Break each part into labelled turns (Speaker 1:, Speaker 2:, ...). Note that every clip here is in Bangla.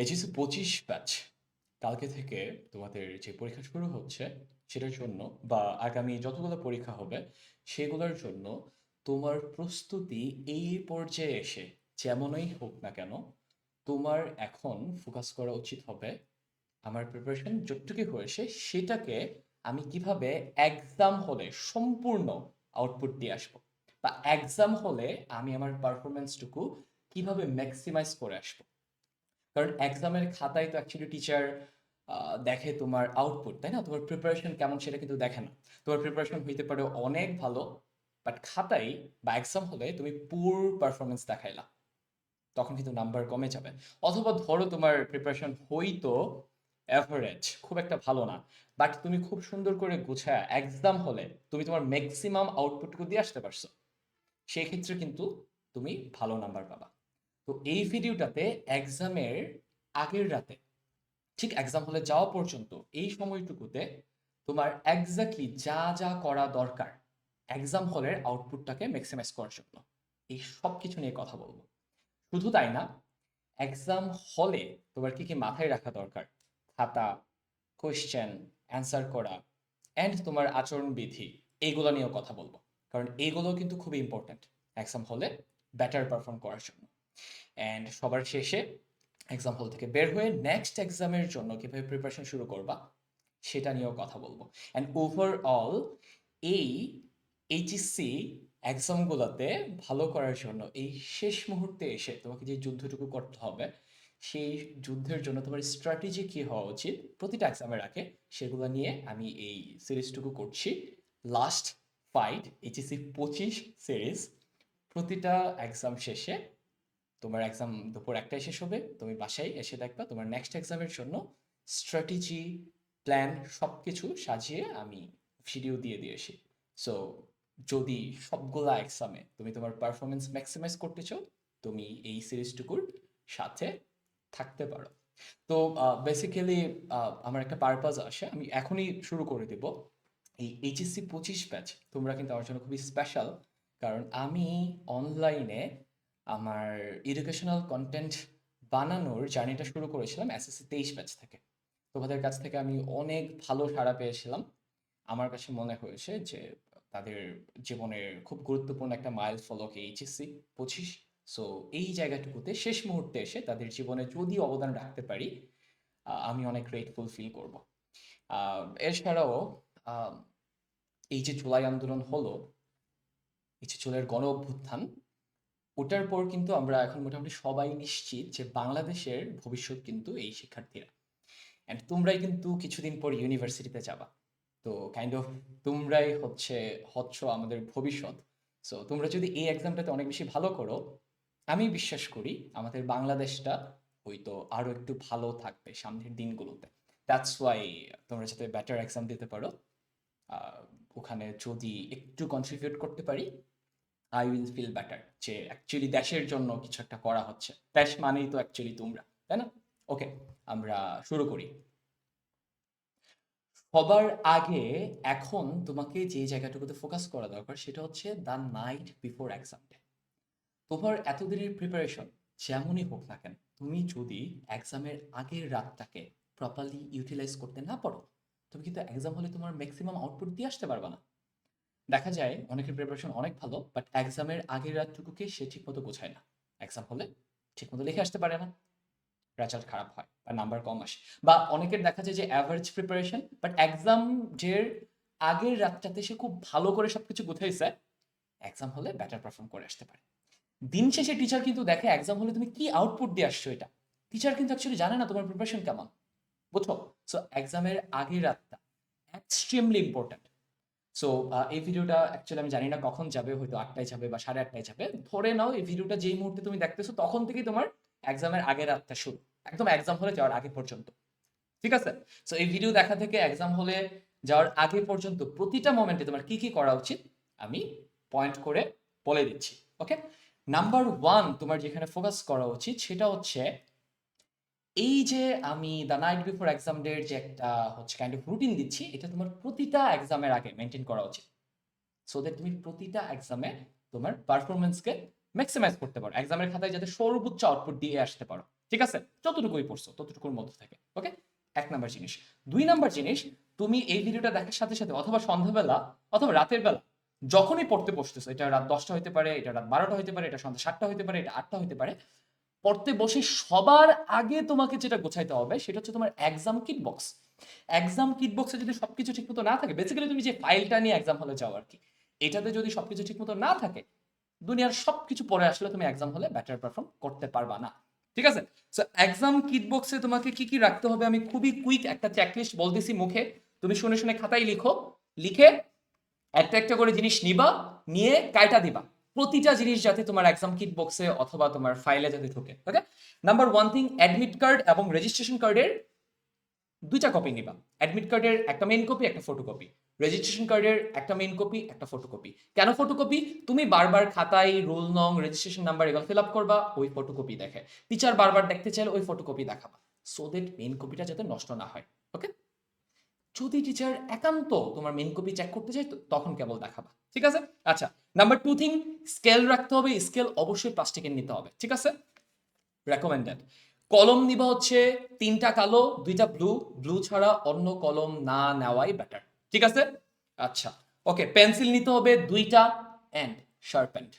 Speaker 1: এইচএসসি 25 ব্যাচ কালকে থেকে তোমাদের যে পরীক্ষা শুরু হচ্ছে সেটার জন্য বা আগামী যতগুলো পরীক্ষা হবে সেগুলোর জন্য তোমার প্রস্তুতি এই পর্যায়ে এসে যেমনই হোক না কেন তোমার এখন ফোকাস করা উচিত হবে আমার প্রিপারেশন যতটুকু হয়েছে সেটাকে আমি কিভাবে এক্সাম হলে সম্পূর্ণ আউটপুট দিয়ে আসবো বা এক্সাম হলে আমি আমার পারফরমেন্সটুকু কিভাবে ম্যাক্সিমাইজ করে আসবো। কারণ এক্সামের খাতায় তো অ্যাকচুয়ালি টিচার দেখে তোমার আউটপুট, তাই না? তোমার প্রিপারেশন কেমন সেটা কিন্তু দেখে না। তোমার প্রিপারেশন হইতে পারে অনেক ভালো, বাট খাতায় বা এক্সাম হলে তুমি পুর পারফরমেন্স দেখাইলা, তখন কিন্তু নাম্বার কমে যাবে। অথবা ধরো তোমার প্রিপারেশন হইতো অ্যাভারেজ, খুব একটা ভালো না, বাট তুমি খুব সুন্দর করে গুছায় এক্সাম হলে তুমি তোমার ম্যাক্সিমাম আউটপুটটুকু দিয়ে আসতে পারছো, সেই ক্ষেত্রে কিন্তু তুমি ভালো নাম্বার পাবা। তো এই ভিডিওটাতে এক্সামের আগের রাতে ঠিক এক্সাম হলে যাওয়া পর্যন্ত এই সময়টুকুতে তোমার এক্স্যাক্টলি যা যা করা দরকার এক্সাম হলের আউটপুটটাকে ম্যাক্সিমাইজ করার জন্য এই সব কিছু নিয়ে কথা বলবো। শুধু তাই না, এক্সাম হলে তোমার কি কি মাথায় রাখা দরকার, খাতা, কোয়েশ্চেন, অ্যান্সার করা, অ্যান্ড তোমার আচরণবিধি, এইগুলো নিয়েও কথা বলবো। কারণ এইগুলো কিন্তু খুবই ইম্পর্ট্যান্ট এক্সাম হলে বেটার পারফর্ম করার জন্য। অ্যান্ড সবার শেষে এক্সাম হল থেকে বের হয়ে নেক্সট এক্সামের জন্য কিভাবে প্রিপারেশন শুরু করবা সেটা নিয়েও কথা বলবো। অ্যান্ড ওভারঅল এই এইচএসসি এক্সামগুলোতে ভালো করার জন্য এই শেষ মুহূর্তে এসে তোমাকে যে যুদ্ধটুকু করতে হবে সেই যুদ্ধের জন্য তোমার স্ট্র্যাটেজি কী হওয়া উচিত প্রতিটা এক্সামের আগে, সেগুলো নিয়ে আমি এই সিরিজটুকু করছি। Last fight HSC 25 series. প্রতিটা এক্সাম শেষে তোমার এক্সাম দুপুর ১টায় শেষ হবে, তুমি বাসায় এসে দেখবা তোমার নেক্সট এক্সামের জন্য স্ট্র্যাটেজি, প্ল্যান সব কিছু সাজিয়ে আমি ভিডিও দিয়ে দিয়েছি। সো যদি সবগুলা এক্সামে তুমি তোমার পারফরমেন্স ম্যাক্সিমাইজ করতে চাও, তুমি এই সিরিজটুকুর সাথে থাকতে পারো। তো বেসিক্যালি আমার একটা পারপাস আসে, আমি এখনই শুরু করে দেব। এই এইচএসসি 25 ব্যাচ তোমরা কিন্তু আমার জন্য খুবই স্পেশাল, কারণ আমি অনলাইনে আমার এডুকেশনাল কন্টেন্ট বানানোর জার্নিটা শুরু করেছিলাম এসএসসি 23 ব্যাচ থেকে। তোমাদের কাছ থেকে আমি অনেক ভালো সাড়া পেয়েছিলাম। আমার কাছে মনে হয়েছে যে তাদের জীবনের খুব গুরুত্বপূর্ণ একটা মাইল ফলক এইচএসসি 25। সো এই জায়গাটুকুতে শেষ মুহূর্তে এসে তাদের জীবনে যদি অবদান রাখতে পারি, আমি অনেক গ্রেটফুল ফিল করব। এছাড়াও আহ, এই যে জুলাই আন্দোলন হলো, এই যে জুলাইয়ের গণ অভ্যুত্থান, ওটার পর কিন্তু আমরা এখন মোটামুটি সবাই নিশ্চিত যে বাংলাদেশের ভবিষ্যৎ কিন্তু এই শিক্ষার্থীরা। অ্যান্ড তোমরাই কিন্তু কিছুদিন পর ইউনিভার্সিটিতে যাবা। তো কাইন্ড অফ তোমরাই হচ্ছ আমাদের ভবিষ্যৎ। সো তোমরা যদি এই এক্সামটাতে অনেক বেশি ভালো করো, আমি বিশ্বাস করি আমাদের বাংলাদেশটা হয়তো আরো একটু ভালো থাকবে সামনের দিনগুলোতে। দ্যাটস ওয়াই তোমরা যাতে বেটার এক্সাম দিতে পারো, আহ, ওখানে যদি একটু কন্ট্রিবিউট করতে পারি, আই উইল ফিল বেটার যে অ্যাকচুয়ালি দেশের জন্য কিছু একটা করা হচ্ছে। দেশ মানেই তো অ্যাকচুয়ালি তোমরা, তাই না? ওকে, আমরা শুরু করি। সবার আগে এখন তোমাকে যে জায়গাটুকুতে ফোকাস করা দরকার সেটা হচ্ছে the night before exam day. তোমার এতদিনের প্রিপারেশন যেমনই হোক না কেন, তুমি যদি এক্সামের আগের রাতটাকে প্রপারলি ইউটিলাইজ করতে না পারো, তুমি কিন্তু এক্সাম হলে তোমার ম্যাক্সিমাম আউটপুট দিয়ে আসতে পারবে না। দেখা যায় অনেকের প্রিপারেশন অনেক ভালো, বাট এক্সামের আগের রাতটুকুকে সে ঠিকমতো গোছায় না, এক্সাম হলে ঠিকমতো লিখে আসতে পারে না, রেজাল্ট খারাপ হয় বা নাম্বার কম আসে। বা অনেকের দেখা যায় যে অ্যাভারেজ প্রিপারেশন, বাট এক্সাম যে আগের রাতটাতে সে খুব ভালো করে সবকিছু গুছাইছে, এক্সাম হলে বেটার পারফর্ম করে আসতে পারে। দিন শেষে টিচার কিন্তু দেখে এক্সাম হলে তুমি কি আউটপুট দিয়ে আসছো, এটা টিচার কিন্তু অ্যাকচুয়ালি জানে না তোমার প্রিপারেশন কেমন, বুঝছো? সো এক্সামের আগের রাতটা এক্সট্রিমলি ইম্পর্ট্যান্ট। সো এই ভিডিওটা অ্যাকচুয়ালি আমি জানি না কখন যাবে, হয়তো ৮টায় যাবে বা ৮:৩০ যাবে। ধরে নাও এই ভিডিওটা যেই মুহূর্তে তুমি দেখতেছো তখন থেকেই তোমার এক্সামের আগের রাতটা শুরু, একদম এক্সাম হলে যাওয়ার আগে পর্যন্ত। ঠিক আছে? সো এই ভিডিও দেখা থেকে এক্সাম হলে যাওয়ার আগে পর্যন্ত প্রতিটা মোমেন্টে তোমার কি কি করা উচিত আমি পয়েন্ট করে বলে দিচ্ছি। ওকে, নাম্বার ওয়ান তোমার যেখানে ফোকাস করা উচিত সেটা হচ্ছে এই যে আমি দ্য নাইট বিফোর এক্সাম ডের যে একটা হচ্ছে কাইন্ড অফ রুটিন দিচ্ছি, এটা তোমার প্রতিটা এক্সামের আগে মেনটেন করা উচিত, সো দ্যাট তুমি প্রতিটা এক্সামে তোমার পারফরমেন্সকে ম্যাক্সিমাইজ করতে পারো, এক্সামের খাতায় যাতে সর্বোচ্চ আউটপুট দিয়ে আসতে পারো। ঠিক আছে, যতটুকুই পড়ছো ততটুকুর মধ্যে থেকে। ওকে, 1 নাম্বার জিনিস। 2 নাম্বার জিনিস, তুমি এই ভিডিওটা দেখার সাথে সাথে অথবা সন্ধ্যাবেলা অথবা রাতের বেলা যখনই পড়তে বসতেছো, এটা রাত 10টা হইতে পারে, এটা রাত 12টা হইতে পারে, এটা সন্ধ্যা 7টা হইতে পারে, এটা 8টা হইতে পারে, পড়তে বসে সবার আগে তোমাকে যেটা গোছাইতে হবে সেটা হচ্ছে তোমার exam kit box. Exam kit বক্সে যদি সবকিছু ঠিকমতো না থাকে, বেসিক্যালি তুমি যে ফাইলটা নিয়ে এক্সাম হলে যাও আর কি, এটাতে যদি সবকিছু ঠিকমতো না থাকে, দুনিয়ার সবকিছু পড়ে আসলে তুমি এক্সাম হলে বেটার পারফর্ম করতে পারবা না। ঠিক আছে, সো এক্সাম কিট বক্সে তোমাকে কি কি রাখতে হবে আমি খুবই কুইক একটা চেকলিস্ট বলতেছি মুখে, তুমি শুনে শুনে খাতায় লিখো, লিখে একটা একটা করে জিনিস নিবা, নিয়ে কাইটা দিবা, প্রতিটা জিনিস যাতে তোমার এক্সাম কিট বক্সে অথবা তোমার ফাইলে যাতে ঢোকে। ওকে, নাম্বার 1 থিং, অ্যাডমিট কার্ড এবং রেজিস্ট্রেশন কার্ডের 2টা কপি নিবা। অ্যাডমিট কার্ডের একটা মেইন কপি, একটা ফটোকপি। রেজিস্ট্রেশন কার্ডের একটা মেইন কপি, একটা ফটোকপি। কেন ফটোকপি? তুমি বারবার খাতায় রোল নং, রেজিস্ট্রেশন নাম্বার এগুলো ফিল আপ করবা, ওই ফটোকপি দেখে টিচার বারবার দেখতে চাইলে ওই ফটোকপি দেখাবা, সো দ্যাট মেইন কপিটা যাতে নষ্ট না হয়। ওকে, যদি টিচার একান্ত তোমার মেইন কপি চেক করতে চাই তখন কেবল দেখাবা। ঠিক আছে, আচ্ছা। নাম্বার 2 থিং, স্কেল রাখতে হবে, স্কেল অবশ্যই প্লাস্টিকের নিতে হবে। ঠিক আছে, রেকমেন্ডেড। কলম নিবা হচ্ছে 3টা কালো, 2টা ব্লু, ব্লু ছাড়া অন্য কলম না নেওয়াই বেটার। ঠিক আছে, আচ্ছা। ওকে, পেন্সিল নিতে হবে 2টা এন্ড শার্পেন্ড।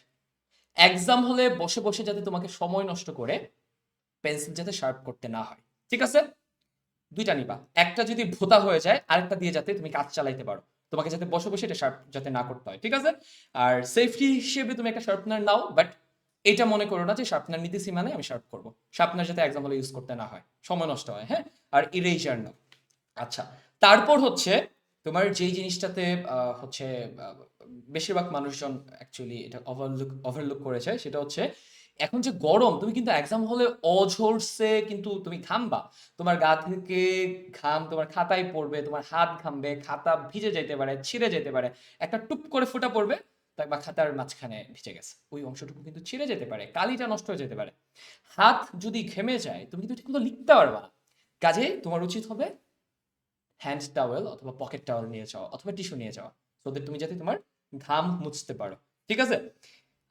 Speaker 1: এক্সাম হলে বসে বসে যাতে তোমাকে সময় নষ্ট করে পেন্সিল যাতে শার্প করতে না হয়। ঠিক আছে, 2টা নিবা, একটা যদি ভোতা হয়ে যায় আরেকটা দিয়ে যাতে তুমি কাজ চালাইতে পারো, তোমাকে যাতে বসে বসে এটা শার্প যাতে না করতে হয়। ঠিক আছে, আর সেফটি হিসেবে তুমি একটা শার্পনার নাও, বাট এটা মনে করো না যে শার্পনার নিতেছি মানে আমি শার্প করবো, শার্পনার যাতে এক্সাম হলে ইউজ করতে না হয়, সময় নষ্ট হয়। হ্যাঁ, আর ইরেজার নাও। আচ্ছা, তারপর হচ্ছে তোমার যেই জিনিসটাতে হচ্ছে বেশিরভাগ মানুষজন অ্যাকচুয়ালি এটা ওভারলুক করেছে, সেটা হচ্ছে এখন যে গরম, তুমি কিন্তু এক্সাম হলে অঝরসে কিন্তু তুমি ঘামবা, তোমার গা থেকে ঘাম তোমার খাতায় পড়বে, তোমার হাত ঘামবে, খাতা ভিজে যেতে পারে, ছিঁড়ে যেতে পারে, একটা টুপ করে ফোঁটা পড়বে, বা খাতার মাঝখানে ভিজে গেছে, ওই অংশটুকু কিন্তু ছিঁড়ে যেতে পারে, কালিটা নষ্ট হয়ে যেতে পারে। হাত যদি ঘেমে যায় তুমি কিন্তু ঠিকমতো লিখতে পারবা না। কাজে তোমার উচিত হবে হ্যান্ড টাওয়েল অথবা পকেট টাওয়েল নিয়ে যাওয়া অথবা টিস্যু নিয়ে যাওয়া, সো দ্যাট তুমি যাতে তোমার ঘাম মুছতে পারো। ঠিক আছে,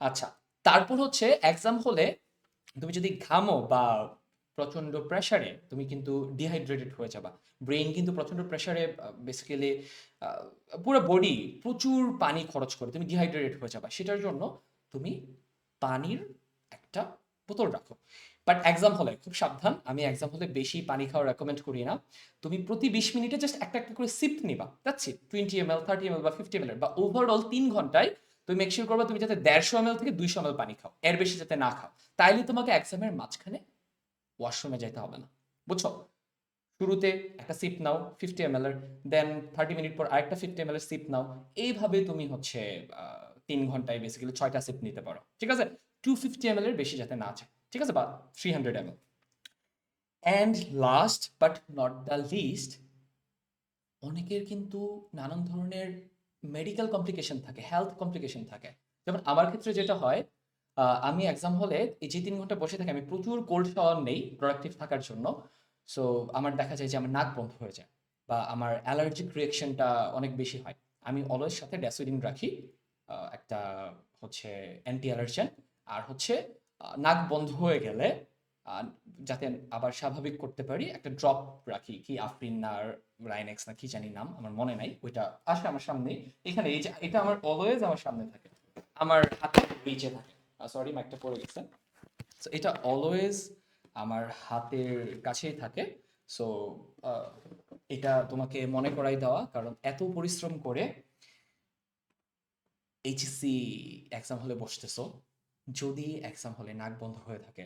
Speaker 1: আচ্ছা। তারপর হচ্ছে এক্সাম হলে তুমি যদি ঘামো বা প্রচন্ড প্রেসারে, তুমি কিন্তু ডিহাইড্রেটেড হয়ে যাবা। ব্রেইন কিন্তু প্রচন্ড প্রেসারে বেসিক্যালি পুরো বডি প্রচুর পানি খরচ করে, তুমি ডিহাইড্রেটেড হয়ে যাবা, সেটার জন্য তুমি পানির একটা বোতল রাখো। বাট এক্সাম হলে খুব সাবধান, আমি এক্সাম হলে বেশি পানি খাওয়া রেকমেন্ড করি না। তুমি প্রতি 20 মিনিটে জাস্ট একটা একটা করে সিপ নিবা, যাচ্ছি 20 ml, 30 ml বা 50 ml, বা ওভারঅল 3 ঘন্টায় তুমি মেক শিওর করবা তুমি যাতে 150 ml থেকে 200 ml পানি খাও, এর বেশি যাতে না খাও। তাইলে তোমাকে এক্সামের মাঝখানে ওয়াশরুমে যাইতে হবে না, বুঝছো? শুরুতে একটা সিপ নাও 50 ml এর, দেন 30 মিনিট পর আরেকটা 50 ml এর সিপ নাও, এইভাবে তুমি হচ্ছে 3 ঘন্টায় বেসিক্যালি 6টা সিপ নিতে পারো। ঠিক আছে, 250 ml এর বেশি যাতে না আছে। ঠিক আছে, বা 300 ml। And last but not the least, অনেকের কিন্তু নানান ধরনের মেডিকেল কমপ্লিকেশন থাকে, হেলথ কমপ্লিকেশন থাকে। যেমন আমার ক্ষেত্রে যেটা হয়, আমি এক্সাম হলে এই যে 3 ঘন্টা বসে থাকি, আমি প্রচুর কোল্ড শাওয়ার নেই প্রোডাক্টিভ থাকার জন্য। সো আমার দেখা যায় যে আমার নাক বন্ধ হয়ে যায় বা আমার অ্যালার্জিক রিয়েকশনটা অনেক বেশি হয়। আমি অলওয়েজ সাথে ড্যাসোডিন রাখি, একটা হচ্ছে অ্যান্টি অ্যালার্জেন, আর হচ্ছে নাক বন্ধ হয়ে গেলে আহ, যাতে আবার স্বাভাবিক করতে পারি একটা ড্রপ রাখি, কি আফরিন না রাইনেক্স না কি জানি নাম, আমার মনে নাই, ওইটা আসে আমার সামনে এখানে, এই যে এটা আমার অলওয়েজ আমার সামনে থাকে, আমার হাতে নিচে থাকে। সরি, মাইকটা পড়ে গেছে। সো এটা অলওয়েজ আমার হাতের কাছেই থাকে। সো এটা তোমাকে মনে করাই দেওয়া, কারণ এত পরিশ্রম করে এইচএসসি এক্সাম হলে বসতেছো, যদি এক্সাম হলে নাক বন্ধ হয়ে থাকে,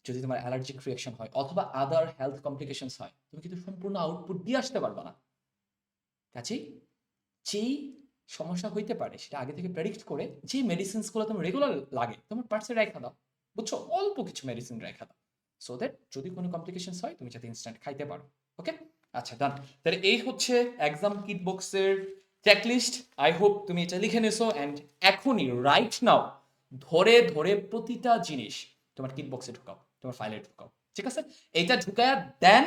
Speaker 1: যদি তোমার অ্যালার্জিক রিয়েকশন হয় অথবা আদার হেলথ কমপ্লিকেশনস হয়, তুমি কিন্তু সম্পূর্ণ আউটপুট দিয়ে আসতে পারবে না। কাজেই যেই সমস্যা হইতে পারে সেটা আগে থেকে প্রেডিক্ট করে যে মেডিসিনসগুলো তোমার রেগুলার লাগে তোমার পার্সে রেখা দাও, বুঝছো? অল্প কিছু মেডিসিন রেখা দাও, সো দ্যাট যদি কোনো কমপ্লিকেশনস হয় তুমি যাতে ইনস্ট্যান্ট খাইতে পারো। ওকে, আচ্ছা, ডান। তাহলে এই হচ্ছে এক্সাম কিট বক্সের চেকলিস্ট। আই হোপ তুমি এটা লিখে নিছো অ্যান্ড এখনই রাইট নাও ধরে ধরে প্রতিটা জিনিস তোমার কিট বক্সে ঢুকাও, তোমার ফাইলে ঢুকাও। ঠিক আছে, এইটা ঢুকায়া দেন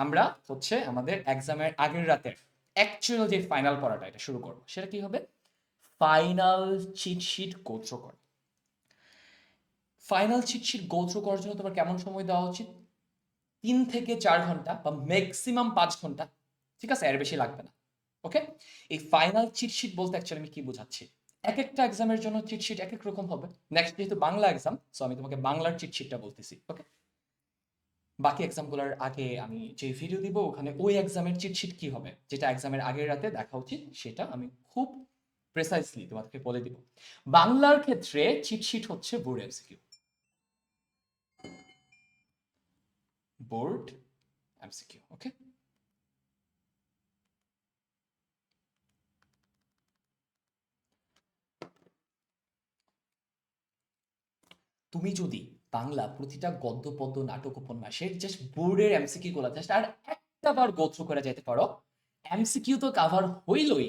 Speaker 1: আমরা হচ্ছে আমাদের এক্সামের আগের রাতের অ্যাকচুয়াল যে ফাইনাল পড়াটা এটা শুরু করবো। সেটা কি হবে? Final cheat sheet go through করা। ফাইনাল চিটশিট গো থ্রু করার জন্য তোমার কেমন সময় দেওয়া উচিত? 3 থেকে 4 ঘন্টা বা ম্যাক্সিমাম 5 ঘন্টা। ঠিক আছে, এর বেশি লাগবে না। ওকে, এই ফাইনাল চিটশিট বলতে অ্যাকচুয়ালি আমি কি বোঝাচ্ছি, এক একটা এক্সামের জন্য চিটশিট এক এক রকম হবে। নেক্সট যেহেতু বাংলা এক্সাম, সো আমি তোমাকে বাংলার চিটশিটটা বলতেছি। ওকে, বাকি এক্সামগুলোর আগে আমি যে ভিডিও দিব ওখানে ওই এক্সামের চিটশিট কি হবে, যেটা এক্সামের আগের রাতে দেখা উচিত, সেটা আমি খুব প্রেসাইসলি তোমাদেরকে বলে দিব। বাংলার ক্ষেত্রে চিটশিট হচ্ছে board MCQ. Board MCQ. Okay, তুমি যদি বাংলা প্রতিটা গদ্য পদ্য নাটক উপন্যাসের জাস্ট বোর্ডের এমসিকিউ গুলো জাস্ট আর একটা বার গো থ্রু করে যেতে পারো, এমসিকিউ তো কাভার হইলই,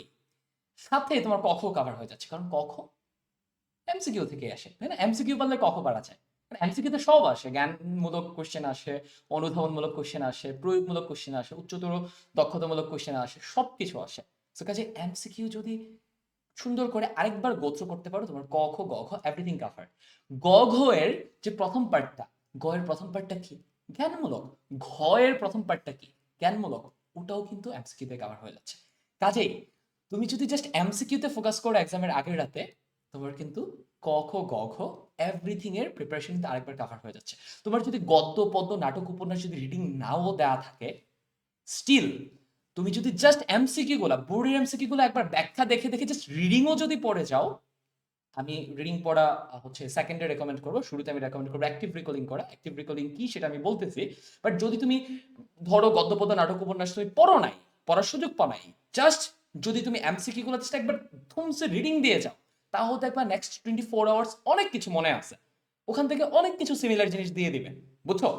Speaker 1: সাথে তোমার কখ কাভার হয়ে যাচ্ছে, কারণ কখ এমসিকিউ থেকে আসে, তাই না? এমসিকিউ পারলে কখ পারা যায়। এমসিকিউ তে সব আসে, জ্ঞানমূলক কোশ্চেন আসে, অনুধাবনমূলক কোশ্চেন আসে, প্রয়োগমূলক কোশ্চেন আসে, উচ্চতর দক্ষতামূলক কোশ্চেন আসে, সবকিছু আসে। তো কাজে এমসিকিউ যদি সুন্দর করে আরেকবার গোত্র করতে পারো, তোমার ক খ গ ঘ এভরিথিং কাভার। গ ঘ এর যে প্রথম পার্টটা, গ এর প্রথম পার্টটা কি? জ্ঞানমূলক। ঘ এর প্রথম পার্টটা কি? জ্ঞানমূলক। ওটাও কিন্তু এমসিকিউ তে কাভার হয়ে যাচ্ছে। কাজেই তুমি যদি জাস্ট এমসিকিউ তে ফোকাস করো এক্সামের আগের রাতে, তোমার কিন্তু ক খ গ ঘ এভরিথিং এর প্রিপারেশন কিন্তু আরেকবার কাভার হয়ে যাচ্ছে। তোমার যদি গদ্য পদ্য নাটক উপন্যাস যদি রিডিং নাও দেওয়া থাকে, স্টিল তুমি যদি জাস্ট এমসিকিউ গুলা, বোর্ডের এমসিকিউ গুলো একবার ব্যাখ্যা দেখে দেখে জাস্ট রিডিংও যদি পড়ে যাও, আমি রিডিং পড়া হচ্ছে সেকেন্ডে রেকমেন্ড করবো, শুরুতে আমি রেকমেন্ড করবো অ্যাক্টিভ রিকলিং করা। অ্যাক্টিভ রিকলিং কি সেটা আমি বলতেছি, বাট যদি তুমি ধরো গদ্যপদ্য নাটক উপন্যাস তুমি পড়ো নাই, পড়ার সুযোগ পাও নাই, জাস্ট যদি তুমি এমসিকিউ গুলো জাস্ট একবার থমসে রিডিং দিয়ে যাও, তাহলে দেখবা নেক্সট 24 আওয়ার্স অনেক কিছু মনে আছে, ওখান থেকে অনেক কিছু সিমিলার জিনিস দিয়ে দিবে। বুঝছো?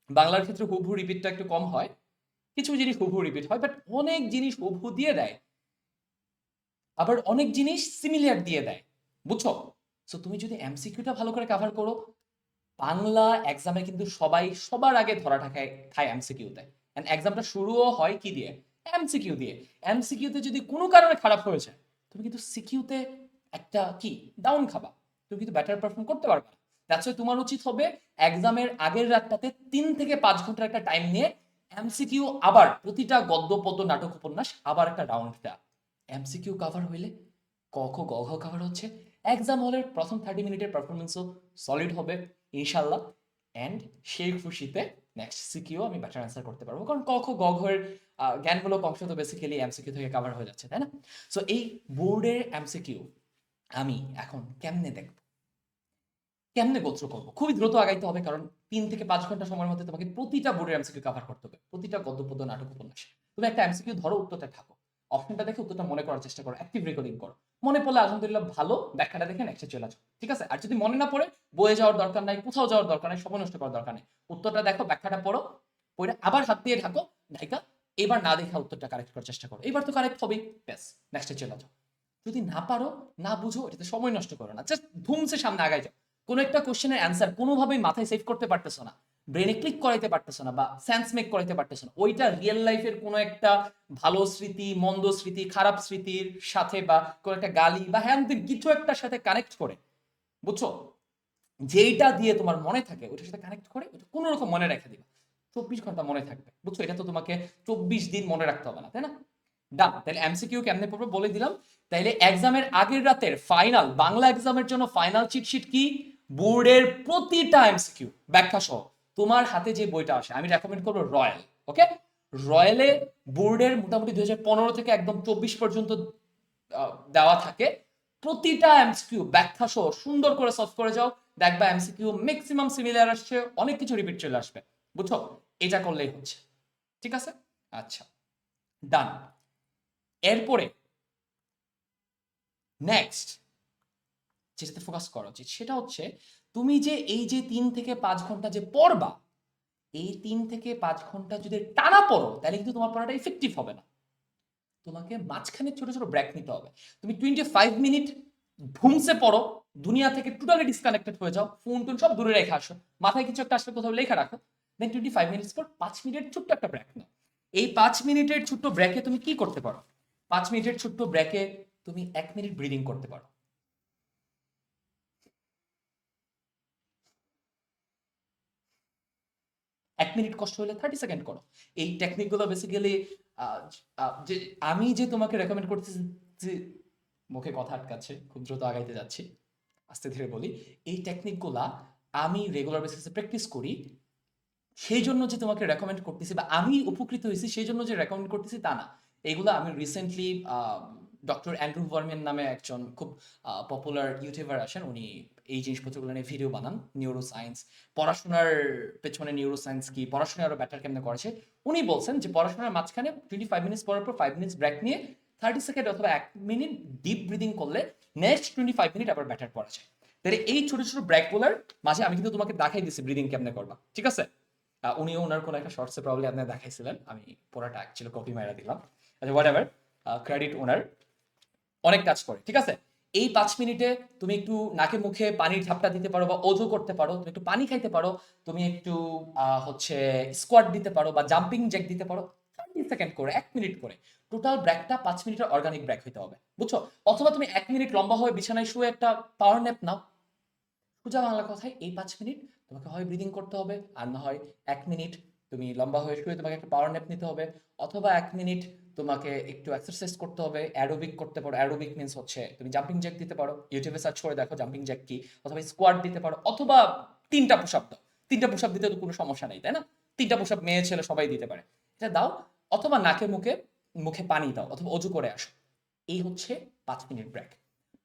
Speaker 1: বাংলার ক্ষেত্রে হুবহু রিপিটটা একটু কম হয়, কিছু জিনিস হুবহু রিপিট হয়, বাট অনেক জিনিস হুবহু দিয়ে দেয়, আবার অনেক জিনিস সিমিলার দিয়ে দেয়। বুঝছো? সো তুমি যদি এমসিকিউটা ভালো করে কভার করো, বাংলা এক্সামে কিন্তু সবাই সবার আগে ধরাটা খায় খায় এমসিকিউতে। এন্ড এক্সামটা শুরুও হয় কি দিয়ে? এমসিকিউ দিয়ে। এমসিকিউতে যদি কোনো কারণে খারাপ হয়ে যায়, তুমি কিন্তু সিকিউতে একটা কি ডাউন খাবা, তুমি কিন্তু বেটার পারফর্ম করতে পারবে না। দ্যাটস ওয়াই তোমার উচিত হবে এক্সামের আগের রাতটাতে 3 থেকে 5 ঘন্টার একটা টাইম নিয়ে এমসিকিউ, আবার প্রতিটা গদ্য পদ্য নাটক উপন্যাস আবার একটা রাউন্ড দেওয়া। এমসিকিউ কভার হইলে ক খ গ ঘ কভার হচ্ছে, এক্সাম হলের প্রথম 30 মিনিটের পারফরমেন্সও সলিড হবে ইনশাল্লাহ। অ্যান্ড সেই খুশিতে নেক্সট সিকিউ আমি বেটার অ্যান্সার করতে পারবো, কারণ ক খ গ ঘ এর জ্ঞানমূলক অংশ তো বেসিক্যালি এমসিকিউ থেকে কভার হয়ে যাচ্ছে, তাই না? সো এই বোর্ডের এমসিকিউ আমি এখন কেমনে দেখব, কেমনে গোত্র করবো? খুবই দ্রুত আগাইতে হবে, কারণ 3 থেকে 5 ঘন্টা সময়ের মধ্যে তোমাকে প্রতিটা বোর্ডের এমসিকিউ কভার করতে হবে, প্রতিটা গদ্য পদ্য নাটক উপন্যাস। তুমি একটা এমসিকিউ ধরো, উত্তরটা থাকো, অপশনটা দেখে উত্তরটা মনে করার চেষ্টা করো, অ্যাক্টিভ রেকর্ডিং করো। মনে পড়লে আলহামদুলিল্লাহ ভালো, ব্যাখ্যাটা দেখে নেক্সটে চলে যাও। ঠিক আছে? আর যদি মনে না পড়ে, বয়ে যাওয়ার দরকার নাই, কোথাও যাওয়ার দরকার নাই, সময় নষ্ট করার দরকার নেই। উত্তরটা দেখো, ব্যাখ্যাটা পড়ো, পড়ে আবার হাত দিয়ে ঢাকো, ঢাকা এবার না দেখা উত্তরটা কারেক্ট করার চেষ্টা করো। এবার তো কারেক্ট হবেই, ব্যাস নেক্সটে চলে যাও। যদি না পারো, না বুঝো, এটাতে সময় নষ্ট করো না, জাস্ট ধুমসে সামনে আগাই যাও। কোনো একটা কোশ্চেনের অ্যান্সার কোনোভাবেই মাথায় সেভ করতে পারতেছো না, ব্রেনে ক্লিক করাইতে পারতেছো না, বা সেন্স মেক করাইতে পারতেছো না, ওইটা রিয়েল লাইফের কোনো একটা ভালো স্মৃতি, মন্দ স্মৃতি, খারাপ স্মৃতির সাথে, বা কোনো একটা গালি বা হ্যান ত্যান কিছু একটার সাথে কানেক্ট করে, বুঝছো, যেইটা দিয়ে তোমার মনে থাকে ওইটার সাথে কানেক্ট করে ওইটা কোনো রকম মনে রেখে দিবা, 24 ঘন্টা মনে থাকবে। বুঝছো? এটা তো তোমাকে 24 দিন মনে রাখতে হবে না, তাই না? ডান। তাহলে এমসিকিউ কেমনে পড়বে বলে দিলাম। তাইলে এক্সামের আগের রাতের ফাইনাল বাংলা এক্সামের জন্য ফাইনাল চিটশিট কি? বোর্ডের প্রতিটা এমসিকিউ ব্যাখ্যা সহ। তোমার হাতে যে বইটা আসে, আমি রেকমেন্ড করবো রয়্যাল। ওকে, রয়্যালে বোর্ডের মোটামুটি 2015 থেকে একদম 24 পর্যন্ত দেওয়া থাকে। প্রতিটা এমসিকিউ ব্যাখ্যা সহ সুন্দর করে সলভ করে যাও, দেখবা এমসিকিউ ম্যাক্সিমাম সিমিলার আসছে, অনেক কিছু রিপিট চলে আসবে। বুঝছো? এটা করলেই হচ্ছে। ঠিক আছে? আচ্ছা, ডান। এরপরে নেক্সট যেটাতে ফোকাস করা উচিত সেটা হচ্ছে, তুমি যে এই যে 3 থেকে 5 ঘন্টা যে পড়বা, এই 3 থেকে 5 ঘন্টা যদি টানা পড়ো, তাহলে কিন্তু তোমার পড়াটা ইফেক্টিভ হবে না। তোমাকে মাঝখানে ছোট ছোট ব্রেক নিতে হবে। তুমি 25 মিনিট ঘুমসে পড়ো, দুনিয়া থেকে টোটালি ডিসকানেক্টেড হয়ে যাও, ফোন টোন সব দূরে রেখে আসো, মাথায় কিছু একটা আসলে কোথাও লেখা রাখো, দেন 25 মিনিটস পর 5 মিনিট ছোট্ট একটা ব্রেক নাও। এই 5 মিনিটের ছোট্ট ব্রেকে তুমি কি করতে পারো? 5 মিনিটের ছোট্ট ব্রেকে তুমি 1 মিনিট ব্রিদিং করতে পারো। 1 মিনিট কষ্ট হলে 30 সেকেন্ড করো। এই টেকনিকগুলো বেসিক্যালি যে আমি যে তোমাকে রেকমেন্ড করতেছি, যে মুখে কথা আটকাচ্ছে, খুব দ্রুত আগাইতে যাচ্ছি, আস্তে ধীরে বলি। এই টেকনিকগুলা আমি রেগুলার বেসিসে প্র্যাকটিস করি, সেই জন্য যে তোমাকে রেকমেন্ড করতেছি বা আমি উপকৃত হয়েছি সেই জন্য যে রেকমেন্ড করতেছি তা না। এগুলো আমি রিসেন্টলি ডক্টর অ্যান্ড্রু ভার্মিয়ান নামে একজন খুব পপুলার ইউটিউবার আছেন, উনি এই জিনিসপত্রগুলো নিয়ে ভিডিও বানান, নিউরো সায়েন্স, পড়াশোনার পেছনে নিউরো সায়েন্স কি, পড়াশোনা আরো বেটার কেমনে করেছে। উনি বলছেন যে পড়াশোনার মাঝখানে 25 মিনিটস পড়ার পর 5 মিনিটস ব্রেক নিয়ে 30 সেকেন্ড অথবা 1 মিনিট ডিপ ব্রিদিং করলে নেক্সট 25 মিনিট আবার বেটার পড়া যায়। তাহলে এই ছোট ছোট ব্রেকগুলোর মাঝে আমি কিন্তু তোমাকে দেখাই দিচ্ছি ব্রিদিং কেমনে করবা, ঠিক আছে? উনিও ওনার কোনো একটা শর্টসে প্রবলি আপনার দেখাইছিলেন, আমি পুরোটা অ্যাকচুয়ালি কপি মারা দিলাম। আচ্ছা, হোয়াট এভার, ক্রেডিট ওনার, অনেক কাজ করে, ঠিক আছে? এই 5 মিনিটে তুমি একটু নাকে মুখে পানির ঝাপটা দিতে পারো বা ওজো করতে পারো, তুমি একটু পানি খাইতে পারো, তুমি একটু হচ্ছে স্কোয়াট দিতে পারো বা জাম্পিং জ্যাক দিতে পারো, 30 সেকেন্ড করে, 1 মিনিট করে। টোটাল ব্রেকটা 5 মিনিটের অর্গানিক ব্রেক হইতে হবে, বুঝছো? অথবা তুমি 1 মিনিট লম্বা হয়ে বিছানায় শুয়ে একটা পাওয়ার ন্যাপ নাও। সোজা বাংলা কথায় এই 5 মিনিট তোমাকে হয় ব্রিদিং করতে হবে, আর না হয় 1 মিনিট তুমি লম্বা হয়ে শুয়ে তোমাকে একটা পাওয়ার ন্যাপ নিতে হবে, অথবা 1 মিনিট তোমাকে একটু এক্সারসাইজ করতে হবে, অ্যারোবিক করতে পারো। অ্যারোবিক মিন্স হচ্ছে তুমি জাম্পিং জ্যাক দিতে পারো, ইউটিউবে সার্চ করে দেখো জাম্পিং জ্যাক কি, অথবা স্কোয়াড দিতে পারো, অথবা 3টা পুশ আপ দাও। 3টা পুশ আপ দিতে তো কোনো সমস্যা নেই, তাই না? 3টা পুশ আপ মেয়ে ছেলে সবাই দিতে পারে, এটা দাও। অথবা নাকে মুখে মুখে পানি দাও, অথবা অজু করে আসো। এই হচ্ছে 5 মিনিট ব্রেক।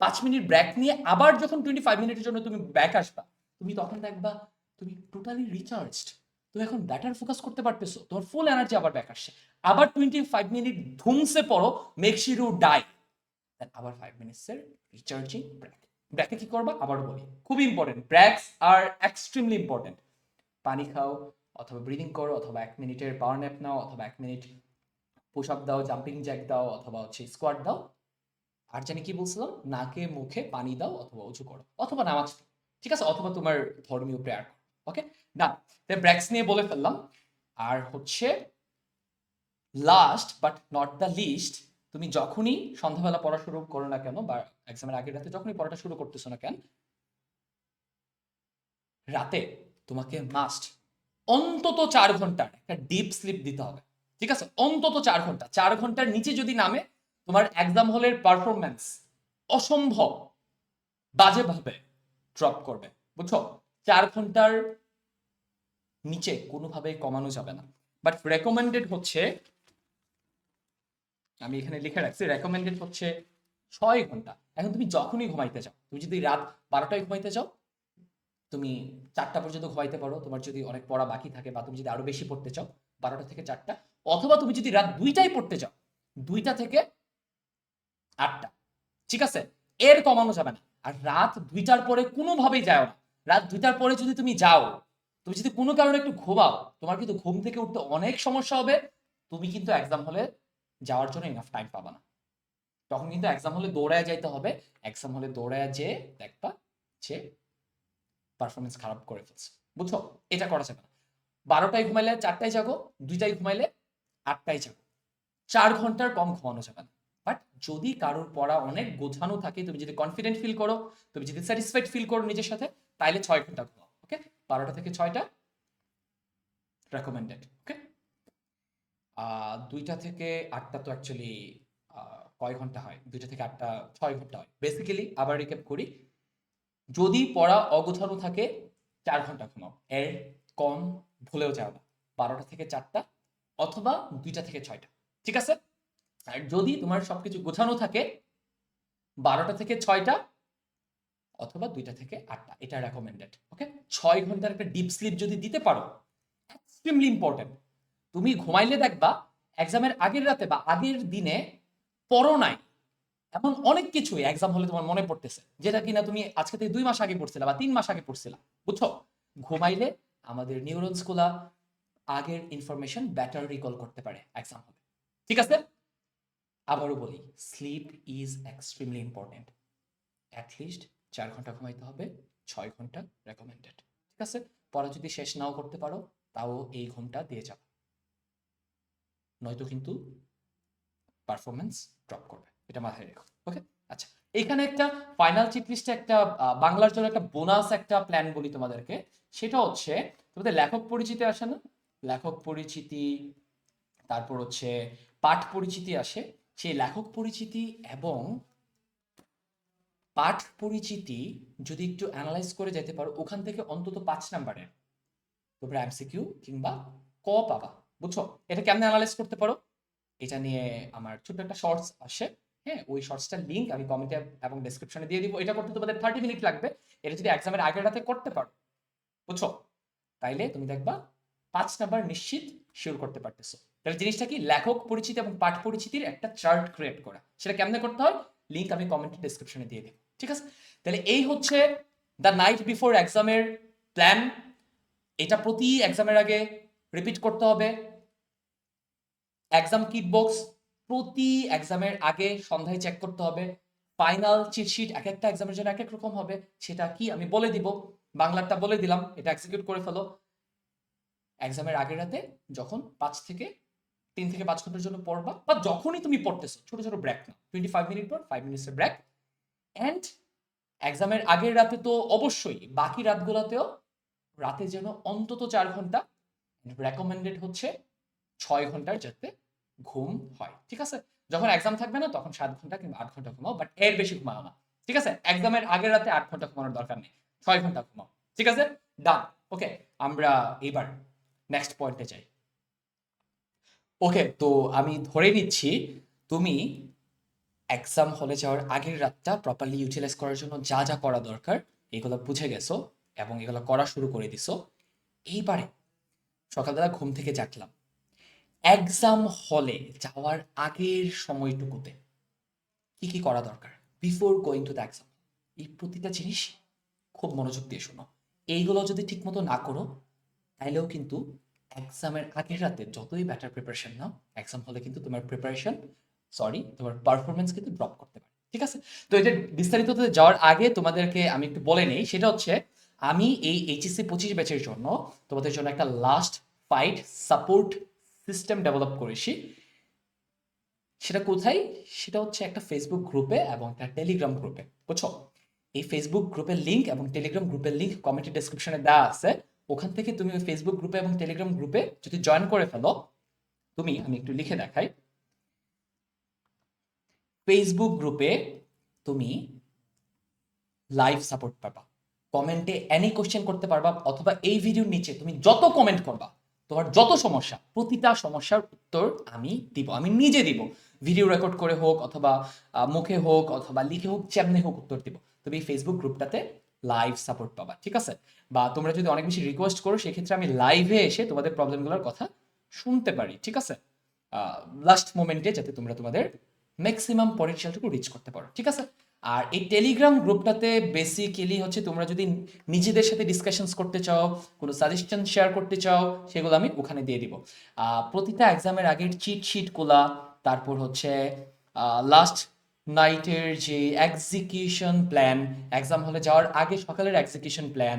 Speaker 1: 5 মিনিট ব্রেক নিয়ে আবার যখন 25 মিনিটের জন্য তুমি ব্যাক আসবা, তুমি তখন দেখবা তুমি টোটালি রিচার্জড, তুমি এখন ব্যাটার ফোকাস করতে পারতেছো, তোমার ফুল এনার্জি আবার ব্যাক আসছে। আবার 25 মিনিট ধুমসে পড়ো, মেক শিওর ইউ ডাই, দেন আবার 5 মিনিটস এর রিচার্জিং ব্রেক। ব্রেকে কি করবা আবার বলি, খুব ইম্পর্টেন্ট, ব্রেকস আর এক্সট্রিমলি ইম্পর্টেন্ট। পানি খাও, অথবা ব্রিদিং করো, অথবা 1 মিনিটের পাওয়ার ন্যাপ নাও, অথবা 1 মিনিট পুশ আপ দাও, জাম্পিং জ্যাক দাও, অথবা হচ্ছে স্কোয়াট দাও। আর জানি কি বলছিলাম, নাকে মুখে পানি দাও, অথবা উঁচু করো, অথবা নামাজ পড়ো, ঠিক আছে? অথবা তোমার ধর্মীয় প্রেয়ার করো। ওকে, না, ব্রেক্স নিয়ে বলে ফেললাম। আর হচ্ছে last but not the least, তুমি যখনই সন্ধ্যাবেলা পড়া শুরু করো না কেন, বা এক্সামের আগের রাতে যখনই পড়াটা শুরু করতেছো না কেন, রাতে তোমাকে মাস্ট অন্তত 4 ঘন্টার একটা ডিপ স্লিপ দিতে হবে, ঠিক আছে? অন্তত 4 ঘন্টা। 4 ঘন্টার নিচে যদি নামে, তোমার এক্সাম হলের পারফরমেন্স অসম্ভব বাজেভাবে ড্রপ করবে, বুঝছো? 4 ঘন্টার নিচে কোনোভাবেই কমানো যাবে না। বাট রেকমেন্ডেড হচ্ছে, আমি এখানে লিখে রাখছি, রেকমেন্ডেড হচ্ছে 6 ঘন্টা। এখন তুমি যখনই ঘুমাইতে যাও, তুমি যদি রাত 12টায় ঘুমাইতে যাও, তুমি 4টা পর্যন্ত ঘুমাইতে পারো। তোমার যদি অনেক পড়া বাকি থাকে বা তুমি যদি আরো বেশি পড়তে চাও, 12টা থেকে 4টা। অথবা তুমি যদি রাত 2টায় পড়তে চাও, 2টা থেকে 8টা, ঠিক আছে? এর কমানো যাবে না। আর রাত 2টার পরে কোনোভাবেই যাও না। রাত 2টার পরে যদি তুমি যাও, তুমি যদি কোনো কারণে একটু ঘুমাও, তোমার কিন্তু ঘুম থেকে উঠতে অনেক সমস্যা হবে। তুমি কিন্তু এক্সাম হলে যাওয়ার জন্য ইনাফ টাইম পাবা না। তখন কিন্তু এক্সাম হলে দৌড়ায় যাইতে হবে। এক্সাম হলে দৌড়ায় যে দেখবা যে পারফরমেন্স খারাপ করে ফেলছে, বুঝছো? এটা করা যাবে না। 12টায় ঘুমাইলে 4টায় জাগো, 2টায় ঘুমাইলে 8টায় জাগো। 4 ঘন্টার কম ঘুমানো যাবে না। বাট যদি কারোর পড়া অনেক গোছানো থাকে, তুমি যদি কনফিডেন্ট ফিল করো, তুমি যদি স্যাটিসফাইড ফিল করো নিজের সাথে, তাইলে 6 ঘন্টা ঘুমাও। ওকে, 12টা থেকে 6টা রেকমেন্ডেড। ওকে, 2টা থেকে 8টা তো অ্যাকচুয়ালি কয় ঘন্টা হয়? 2টা থেকে 8টা 6 ঘন্টা হয় বেসিক্যালি। আবার রিক্যাপ করি, যদি পড়া অগোছানো থাকে 4 ঘন্টা ঘুমাও, এর কম ভুলেও যাও না। 12টা থেকে 4টা অথবা 2টা থেকে 6টা, ঠিক আছে? আর যদি তোমার সবকিছু গোছানো থাকে, 12টা থেকে 6টা অথবা 2টা থেকে 8টা, এটা রেকমেন্ডেড। ওকে, 6 ঘন্টার একটা ডিপ স্লিপ যদি দিতে পারো, এক্সট্রিমলি ইম্পর্টেন্ট। তুমি ঘুমাইলে দেখবা এক্সামের আগের রাতে বা আগের দিনে পড়ো নাই এমন অনেক কিছুই এক্সাম হলে তোমার মনে পড়তেছে, যেটা কিনা তুমি আজকে থেকে 2 মাস আগে পড়ছিলা বা 3 মাস আগে পড়ছিলা, বুঝছো? ঘুমাইলে আমাদের নিউরনস গুলা আগের ইনফরমেশন বেটার রিকল করতে পারে এক্সাম হলে, ঠিক আছে? আবারও বলি, sleep is extremely important. At least 4 ঘন্টা ঘুমাইতে হবে, 6 ঘন্টা রেকমেন্ডেড, ঠিক আছে? পড়া যদি শেষ নাও করতে পারো, তাও এই ঘুমটা দিয়ে যাও, নয়তো কিন্তু পারফরমেন্স ড্রপ করবে, এটা মাথায় রেখো। ওকে, আচ্ছা, এখানে একটা ফাইনাল চেক লিস্টে একটা বাংলার জন্য একটা বোনাস একটা প্ল্যান বলি তোমাদেরকে। সেটা হচ্ছে, তোমাদের লেখক পরিচিতি আসে না? লেখক পরিচিতি, তারপর হচ্ছে পাঠ পরিচিতি আসে। সেই লেখক পরিচিতি এবং পাঠ পরিচিতি যদি একটু অ্যানালাইজ করে যেতে পারো, ওখান থেকে অন্তত 5 নাম্বারের তোমরা এমসিকিউ কিংবা ক পাবা। বুঝছো? এটা কেমনে অ্যানালাইজ করতে পারো, এটা নিয়ে আমার ছোট্ট একটা শর্টস আসে। হ্যাঁ, ওই শর্টসটার লিঙ্ক আমি কমেন্টে এবং ডেসক্রিপশনে দিয়ে দিব। এটা করতে তোমাদের 30 মিনিট লাগবে। এটা যদি এক্সামের আগের রাতে করতে পারো, বুঝছো, তাইলে তুমি দেখবা 5 নাম্বার নিশ্চিত শিওর করতে পারতেছো। তাহলে জিনিসটা কি, লেখক পরিচিতি এবং পাঠ পরিচিতির একটা চার্ট ক্রিয়েট করা। সেটা কেমনে করতে হয়, লিঙ্ক আমি কমেন্টে ডেসক্রিপশনে দিয়ে দেব। ঠিক আছে? তাহলে এই হচ্ছে দ্য নাইট বিফোর এক্সামের প্ল্যান। এটা প্রতি এক্সামের আগে রিপিট করতে হবে। এক্সাম কিট বক্স প্রতি এক্সামের আগে সন্ধ্যায় চেক করতে হবে। ফাইনাল চিটশিট এক একটা এক্সামের জন্য এক এক রকম হবে, সেটা কি আমি বলে দিব। বাংলাটা বলে দিলাম, এটা এক্সিকিউট করে ফেলো। এক্সামের আগের রাতে যখন 3 থেকে 5 ঘন্টার জন্য পড়বা, বা যখনই তুমি পড়তেছো, ছোট ছোট ব্রেক না, 25 মিনিট পর 5 মিনিটের ব্রেক। অ্যান্ড এক্সামের আগের রাতে তো অবশ্যই, বাকি রাতগুলোতেও রাতে যেন অন্তত 4 ঘন্টা, রেকমেন্ডেড হচ্ছে 6 ঘন্টার যাতে ঘুম হয়। ঠিক আছে? যখন এক্সাম থাকবে না তখন 7 ঘন্টা কিংবা 8 ঘন্টা ঘুমাও, বাট এর বেশি ঘুমাও না। ঠিক আছে? এক্সামের আগের রাতে 8 ঘন্টা ঘুমানোর দরকার নেই, 6 ঘন্টা ঘুমাও। ঠিক আছে? ডান। ওকে, আমরা এবার নেক্সট পয়েন্টে যাই। ওকে, তো আমি ধরে নিচ্ছি তুমি এক্সাম হলে যাওয়ার আগের রাতটা প্রপারলি ইউটিলাইজ করার জন্য যা যা করা দরকার এগুলো বুঝে গেছো এবং এগুলো করা শুরু করে দিছো। এইবারে সকালবেলা ঘুম থেকে জাগলাম, এক্সাম হলে যাওয়ার আগের সময়টুকুতে কি কি করা দরকার before going to the exam, এই প্রতিটা জিনিস খুব মনোযোগ দিয়ে শোনো। এইগুলো যদি ঠিকমতো না করো, তাইলেও কিন্তু এক্সামের আগের রাতে যতই বেটার প্রিপারেশন নাও, এক্সাম হলে কিন্তু তোমার পারফরমেন্স কিন্তু ড্রপ করতে পারে। ঠিক আছে? তো এটা বিস্তারিততে যাওয়ার আগে তোমাদেরকে আমি একটু বলে নেই, সেটা হচ্ছে আমি এই এইচএসসি 25 ব্যাচের জন্য তোমাদের জন্য একটা last fight support system develop করেছি। সেটা কোথায়? সেটা হচ্ছে একটা ফেসবুক গ্রুপে এবং একটা টেলিগ্রাম গ্রুপে। বুঝছো? এই ফেসবুক গ্রুপের লিঙ্ক এবং টেলিগ্রাম গ্রুপের লিঙ্ক কমেন্ট ডেসক্রিপশনে দেওয়া আছে। ওখান থেকে তুমি ওই ফেসবুক গ্রুপে এবং টেলিগ্রাম গ্রুপে যদি জয়েন করে ফেলো, আমি একটু লিখে দেখাই। ফেসবুক গ্রুপে তুমি লাইভ সাপোর্ট পাবা, কমেন্টে এনি কোশ্চেন করতে পারবা, অথবা এই ভিডিওর নিচে তুমি যত কমেন্ট করবা, তোমার যত সমস্যা, প্রতিটা সমস্যার উত্তর আমি দিব, আমি নিজে দিব। ভিডিও রেকর্ড করে হোক, অথবা মুখে হোক, অথবা লিখে হোক, যেমনি হোক উত্তর দিব। তুমি এই ফেসবুক গ্রুপটাতে লাইভ সাপোর্ট পাবা। ঠিক আছে? বা তোমরা যদি অনেক বেশি রিকোয়েস্ট করো, সেক্ষেত্রে আমি লাইভে এসে তোমাদের প্রবলেমগুলোর কথা শুনতে পারি। ঠিক আছে? লাস্ট মোমেন্টে যাতে তোমরা তোমাদের ম্যাক্সিমাম পটেনশিয়ালটুকু রিচ করতে পারো। ঠিক আছে? আর এই টেলিগ্রাম গ্রুপটাতে বেসিক্যালি হচ্ছে তোমরা যদি নিজেদের সাথে ডিসকাশনস করতে চাও, কোনো সাজেশন শেয়ার করতে চাও, সেগুলো আমি ওখানে দিয়ে দিব। প্রতিটা এক্সামের আগের চিট শিটগুলা, তারপর হচ্ছে লাস্ট নাইটের যে এক্সিকিউশন প্ল্যান, এক্সাম হলে যাওয়ার আগে সকালের এক্সিকিউশন প্ল্যান,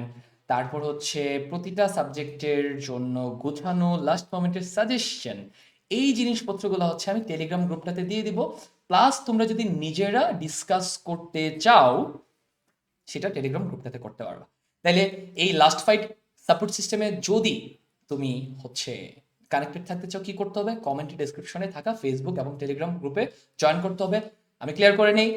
Speaker 1: তারপর হচ্ছে প্রতিটা সাবজেক্টের জন্য গোছানো লাস্ট মোমেন্টের সাজেশন, এই জিনিসপত্রগুলো হচ্ছে আমি টেলিগ্রাম গ্রুপটাতে দিয়ে দিব। প্লাস তোমরা যদি নিজেরা ডিসকাস করতে চাও, সেটা টেলিগ্রাম গ্রুপটাতে করতে পারবা। তাইলে এই লাস্ট ফাইট সাপোর্ট সিস্টেমে যদি তুমি হচ্ছে কানেক্টেড থাকতে চাও, কি করতে হবে? কমেন্ট ডেসক্রিপশনে থাকা ফেসবুক এবং টেলিগ্রাম গ্রুপে জয়েন করতে হবে। আমি ক্লিয়ার করে নেই,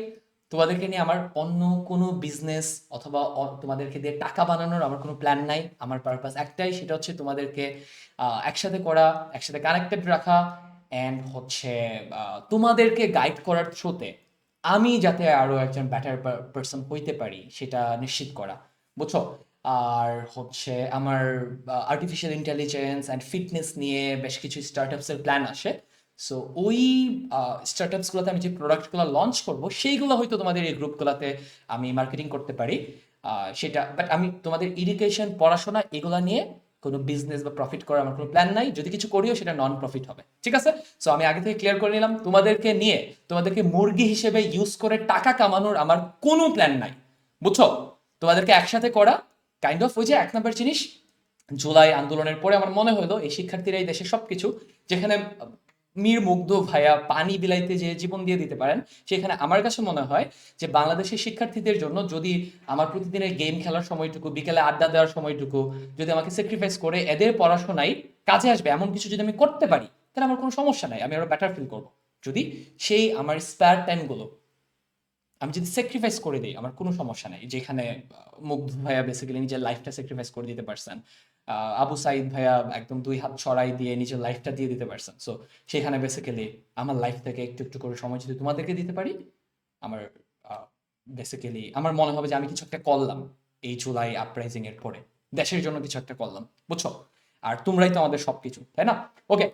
Speaker 1: তোমাদেরকে নিয়ে আমার অন্য কোনো বিজনেস অথবা তোমাদেরকে দিয়ে টাকা বানানোর আমার কোনো প্ল্যান নাই। আমার পারপাস একটাই, সেটা হচ্ছে তোমাদেরকে একসাথে করা, একসাথে কানেক্টেড রাখা, অ্যান্ড হচ্ছে তোমাদেরকে গাইড করার থ্রুতে আমি যাতে আরো একজন বেটার পারসন হইতে পারি সেটা নিশ্চিত করা। বুঝছো? আর হচ্ছে আমার আর্টিফিশিয়াল ইন্টেলিজেন্স অ্যান্ড ফিটনেস নিয়ে বেশ কিছু স্টার্টআপসের প্ল্যান আসে। সো ওই স্টার্টআপসগুলোতে আমি যে প্রোডাক্টগুলো লঞ্চ করব, সেইগুলো হয়তো তোমাদের এই গ্রুপগুলোতে আমি মার্কেটিং করতে পারি। সেটা, বাট আমি তোমাদের এডুকেশন, পড়াশোনা, এগুলা নিয়ে কোনো বিজনেস বা প্রফিট করার আমার কোনো প্ল্যান নাই। যদি কিছু করিও সেটা নন প্রফিট হবে। ঠিক আছে? সো আমি আগে থেকে ক্লিয়ার করে নিলাম, তোমাদেরকে নিয়ে, তোমাদেরকে মুরগি হিসেবে ইউজ করে টাকা কামানোর আমার কোনো প্ল্যান নাই। বুঝছো? তোমাদেরকে একসাথে করা, কাইন্ড অফ ওই যে 1 নম্বর জিনিস, জুলাই আন্দোলনের পরে আমার মনে হলো এই শিক্ষার্থীরা এই দেশের সবকিছু, যেখানে মীর মুগ্ধ ভাইয়া পানি বিলাইতে যে জীবন দিয়ে দিতে পারেন, সেখানে আমার কাছে মনে হয় যে বাংলাদেশের শিক্ষার্থীদের জন্য যদি আমার প্রতিদিনের গেম খেলার সময়টুকু, বিকেলে আড্ডা দেওয়ার সময়টুকু যদি আমাকে স্যাক্রিফাইস করে এদের পড়াশোনায় কাজে আসবে এমন কিছু যদি আমি করতে পারি, তাহলে আমার কোনো সমস্যা নাই, আমি আরো বেটার ফিল করবো। যদি সেই আমার স্পেয়ার টাইমগুলো আমি যদি স্যাক্রিফাইস করে দিই, আমার কোনো সমস্যা নাই। যেখানে মুগ্ধ ভাইয়া বেসিক্যালি নিজের লাইফটা স্যাক্রিফাইস করে দিতে পারছেন। আবু সাইদ ভাইয়া একদম ২ হাত ছড়াই দিয়ে নিজের লাইফটা দিয়ে দিতে পারছেন। সো সেখানে বেসিক্যালি আমার লাইফ থেকে একটু, একটু করে সময় যদি তোমাদেরকে দিতে পারি, আমার বেসিক্যালি আমার মনে হবে যে আমি কিছু একটা করলাম এই জুলাই আপরাইজিং এর পরে। দেশের জন্য কিছু একটা করলাম। বুঝছো? আর তোমরাই তো আমাদের সবকিছু, তাই না? ওকে,